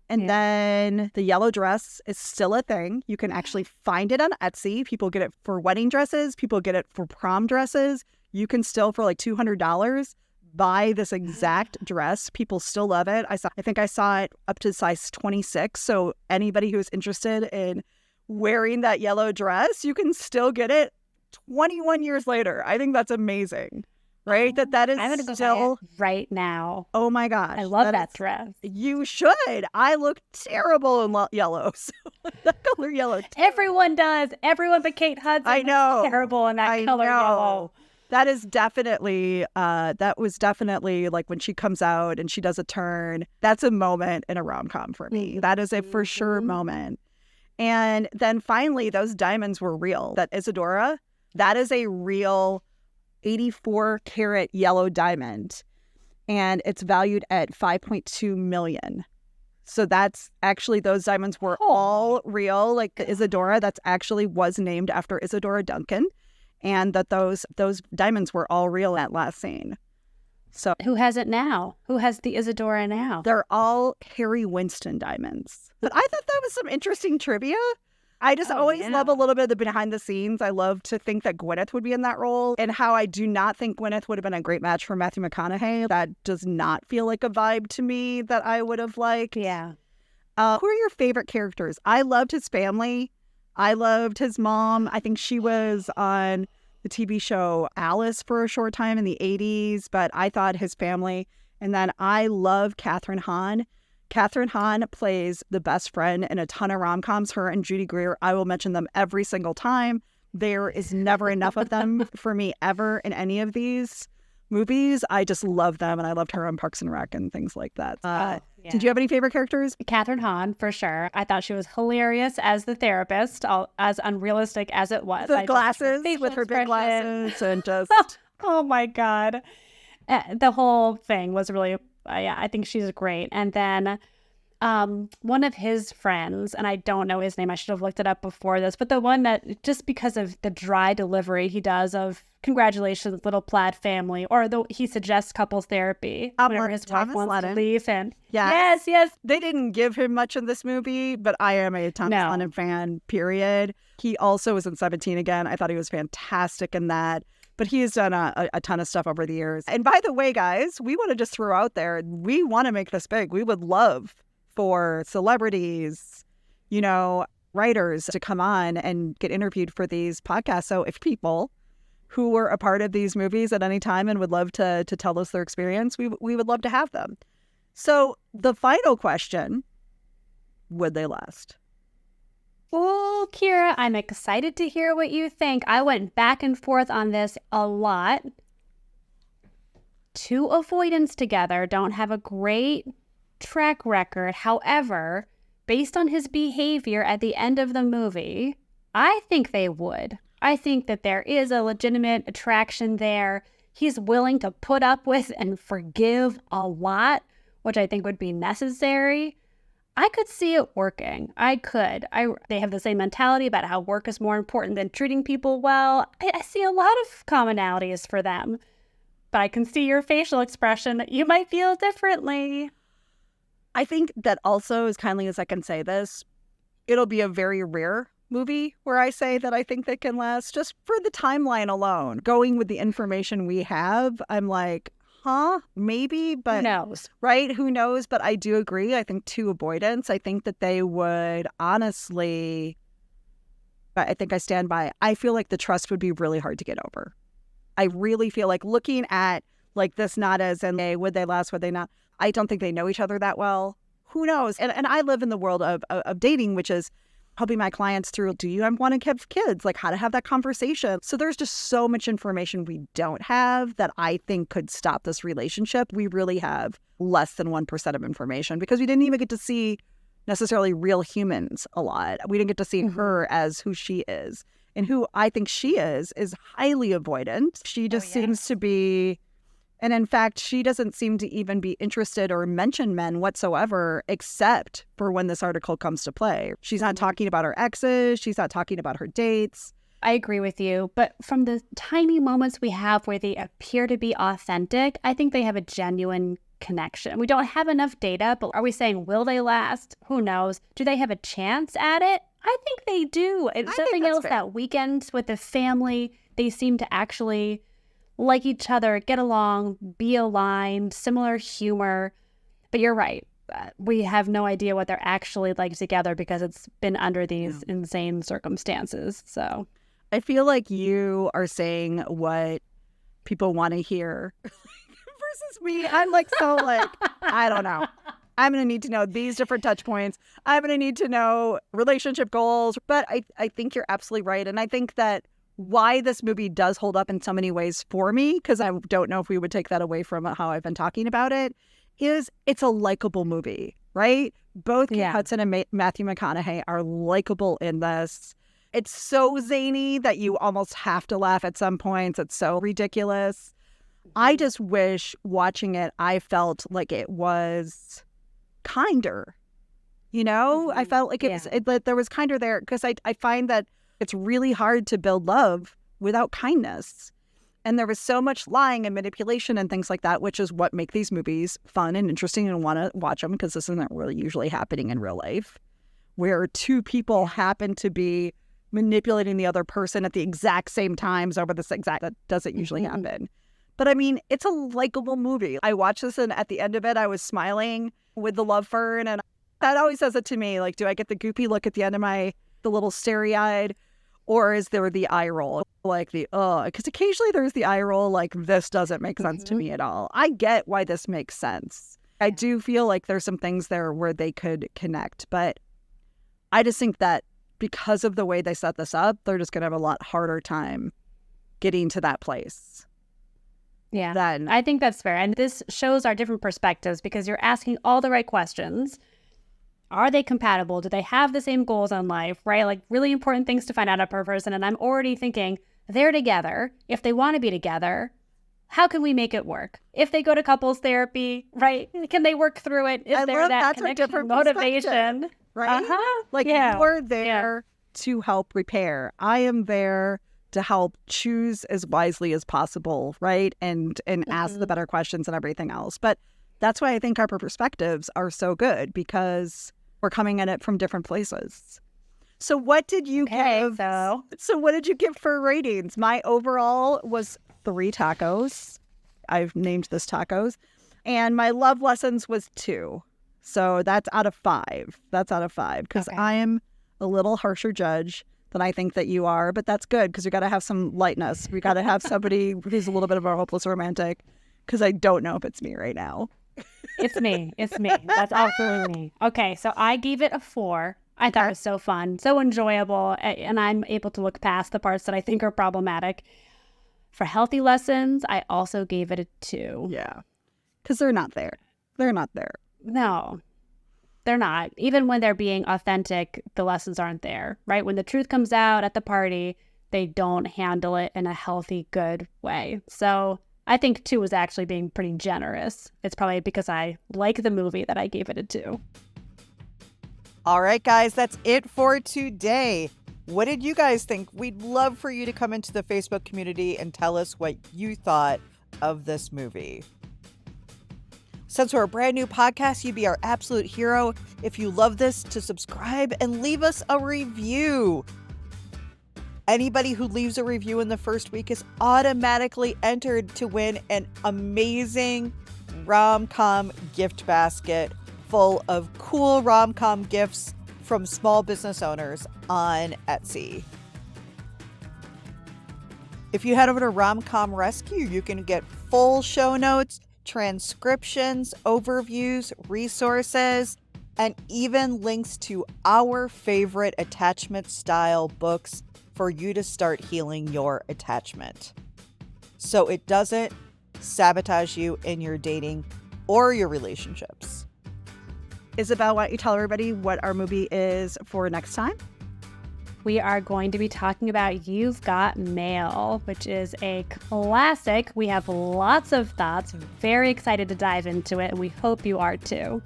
And then the yellow dress is still a thing. You can actually find it on Etsy. People get it for wedding dresses. People get it for prom dresses. You can still, for like $200, buy this exact dress. People still love it. I think I saw it up to size 26. So anybody who's interested in wearing that yellow dress, you can still get it 21 years later. I think that's amazing. right? That is I'm going to go still buy it right now. Oh my gosh. I love that dress. You should. I look terrible in yellow. So that color yellow. Everyone does. Everyone but Kate Hudson. I know. Terrible in that color yellow. That is definitely, that was definitely like when she comes out and she does a turn. That's a moment in a rom-com for me. That is a for sure moment. And then finally, those diamonds were real. That Isadora, that is a real 84 karat yellow diamond. And it's valued at $5.2 million. So that's actually, those diamonds were all real. Like the Isadora, that's actually was named after Isadora Duncan. And that those diamonds were all real at last scene. So who has it now? Who has the Isadora now? They're all Harry Winston diamonds. But I thought that was some interesting trivia. I just always love a little bit of the behind the scenes. I love to think that Gwyneth would be in that role, and how I do not think Gwyneth would have been a great match for Matthew McConaughey. That does not feel like a vibe to me that I would have liked. Yeah. Who are your favorite characters? I loved his family. I loved his mom. I think she was on the TV show Alice for a short time in the 80s, but I thought his family. And then I love Katherine Hahn. Katherine Hahn plays the best friend in a ton of rom-coms. Her and Judy Greer, I will mention them every single time. There is never enough of them for me ever in any of these movies. I just love them, and I loved her on Parks and Rec and things like that. Did you have any favorite characters? Katherine Hahn, for sure. I thought she was hilarious as the therapist, as unrealistic as it was. The glasses, with her big glasses, and just... Oh my God. The whole thing was really... I think she's great. And then one of his friends, and I don't know his name, I should have looked it up before this, but the one that, just because of the dry delivery he does of congratulations, little plaid family, or he suggests couples therapy whenever his wife wants to leave. And yes. They didn't give him much in this movie, but I am a Thomas Lennon fan, period. He also was in 17 again. I thought he was fantastic in that. But he has done a ton of stuff over the years. And by the way, guys, we want to just throw out there, we want to make this big. We would love for celebrities, writers to come on and get interviewed for these podcasts. So if people who were a part of these movies at any time and would love to tell us their experience, we would love to have them. So the final question, would they last? Well, Kira, I'm excited to hear what you think. I went back and forth on this a lot. Two avoidance together don't have a great track record. However, based on his behavior at the end of the movie, I think they would. I think that there is a legitimate attraction there. He's willing to put up with and forgive a lot, which I think would be necessary. I could see it working. I could. They have the same mentality about how work is more important than treating people well. I see a lot of commonalities for them. But I can see your facial expression that you might feel differently. I think that also, as kindly as I can say this, it'll be a very rare movie where I say that I think they can last, just for the timeline alone. Going with the information we have, I'm like, maybe, but... Who knows? Right? Who knows? But I do agree. I think to avoidance, I think that they would honestly... I think I stand by. I feel like the trust would be really hard to get over. I really feel like looking at like this not as in, hey, would they last, would they not? I don't think they know each other that well. Who knows? And I live in the world of dating, which is helping my clients through, do you want to have kids? Like how to have that conversation. So there's just so much information we don't have that I think could stop this relationship. We really have less than 1% of information because we didn't even get to see necessarily real humans a lot. We didn't get to see her as who she is. And who I think she is highly avoidant. She just seems to be... And in fact, she doesn't seem to even be interested or mention men whatsoever, except for when this article comes to play. She's not talking about her exes. She's not talking about her dates. I agree with you. But from the tiny moments we have where they appear to be authentic, I think they have a genuine connection. We don't have enough data, but are we saying, will they last? Who knows? Do they have a chance at it? I think they do. If something else, that weekend with the family, they seem to actually... like each other, get along, be aligned, similar humor. But you're right. We have no idea what they're actually like together because it's been under these insane circumstances. So I feel like you are saying what people want to hear versus me. I'm like, so like, I don't know. I'm going to need to know these different touch points. I'm going to need to know relationship goals. But I think you're absolutely right. And I think that why this movie does hold up in so many ways for me, because I don't know if we would take that away from how I've been talking about it, is it's a likable movie, right? Both Kate Hudson and Matthew McConaughey are likable in this. It's so zany that you almost have to laugh at some points. It's so ridiculous. I just wish watching it, I felt like it was kinder. You know, I felt like there was kinder there, because I find that it's really hard to build love without kindness. And there was so much lying and manipulation and things like that, which is what make these movies fun and interesting and want to watch them, because this isn't really usually happening in real life, where two people happen to be manipulating the other person at the exact same times over this exact, that doesn't usually happen. But I mean, it's a likable movie. I watched this, and at the end of it, I was smiling with the love fern. And that always says it to me. Like, do I get the goopy look at the end of the little starry-eyed? Or is there the eye roll? Like because occasionally there's the eye roll, like, this doesn't make sense to me at all. I get why this makes sense. I do feel like there's some things there where they could connect. But I just think that because of the way they set this up, they're just going to have a lot harder time getting to that place. Yeah, I think that's fair. And this shows our different perspectives, because you're asking all the right questions. Are they compatible? Do they have the same goals in life, right? Like, really important things to find out about a person. And I'm already thinking, they're together. If they want to be together, how can we make it work? If they go to couples therapy, right? Can they work through it? Is there that connection, motivation? Right? Like, you're there to help repair. I am there to help choose as wisely as possible, right? And ask the better questions and everything else. But that's why I think our perspectives are so good, because we're coming at it from different places. So what did you give? So what did you give for ratings? My overall was 3 tacos. I've named this tacos. And my love lessons was 2. So that's out of 5. That's out of 5, because I am a little harsher judge than I think that you are. But that's good, because we got to have some lightness. We got to have somebody who's a little bit of a hopeless romantic, because I don't know if it's me right now. It's me. That's absolutely me. Okay, so I gave it a 4. I thought it was so fun, so enjoyable, and I'm able to look past the parts that I think are problematic. For healthy lessons, I also gave it a 2. Yeah, because they're not there. They're not there. No, they're not. Even when they're being authentic, the lessons aren't there, right? When the truth comes out at the party, they don't handle it in a healthy, good way. So I think 2 was actually being pretty generous. It's probably because I like the movie that I gave it a 2. All right, guys, that's it for today. What did you guys think? We'd love for you to come into the Facebook community and tell us what you thought of this movie. Since we're a brand new podcast, you'd be our absolute hero if you love this to subscribe and leave us a review. Anybody who leaves a review in the first week is automatically entered to win an amazing rom-com gift basket full of cool rom-com gifts from small business owners on Etsy. If you head over to Rom-Com Rescue, you can get full show notes, transcriptions, overviews, resources, and even links to our favorite attachment style books for you to start healing your attachment, so it doesn't sabotage you in your dating or your relationships. Isabel, why don't you tell everybody what our movie is for next time? We are going to be talking about You've Got Mail, which is a classic. We have lots of thoughts. Very excited to dive into it, and we hope you are too.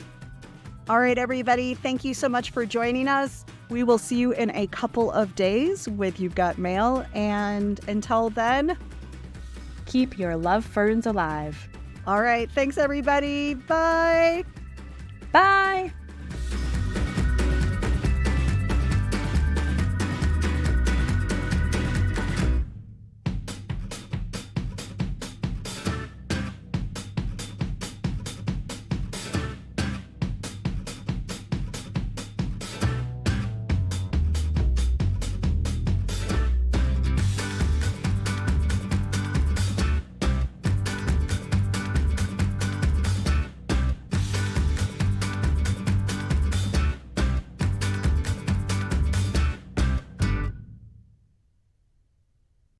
All right, everybody. Thank you so much for joining us. We will see you in a couple of days with You've Got Mail. And until then, keep your love ferns alive. All right. Thanks, everybody. Bye. Bye.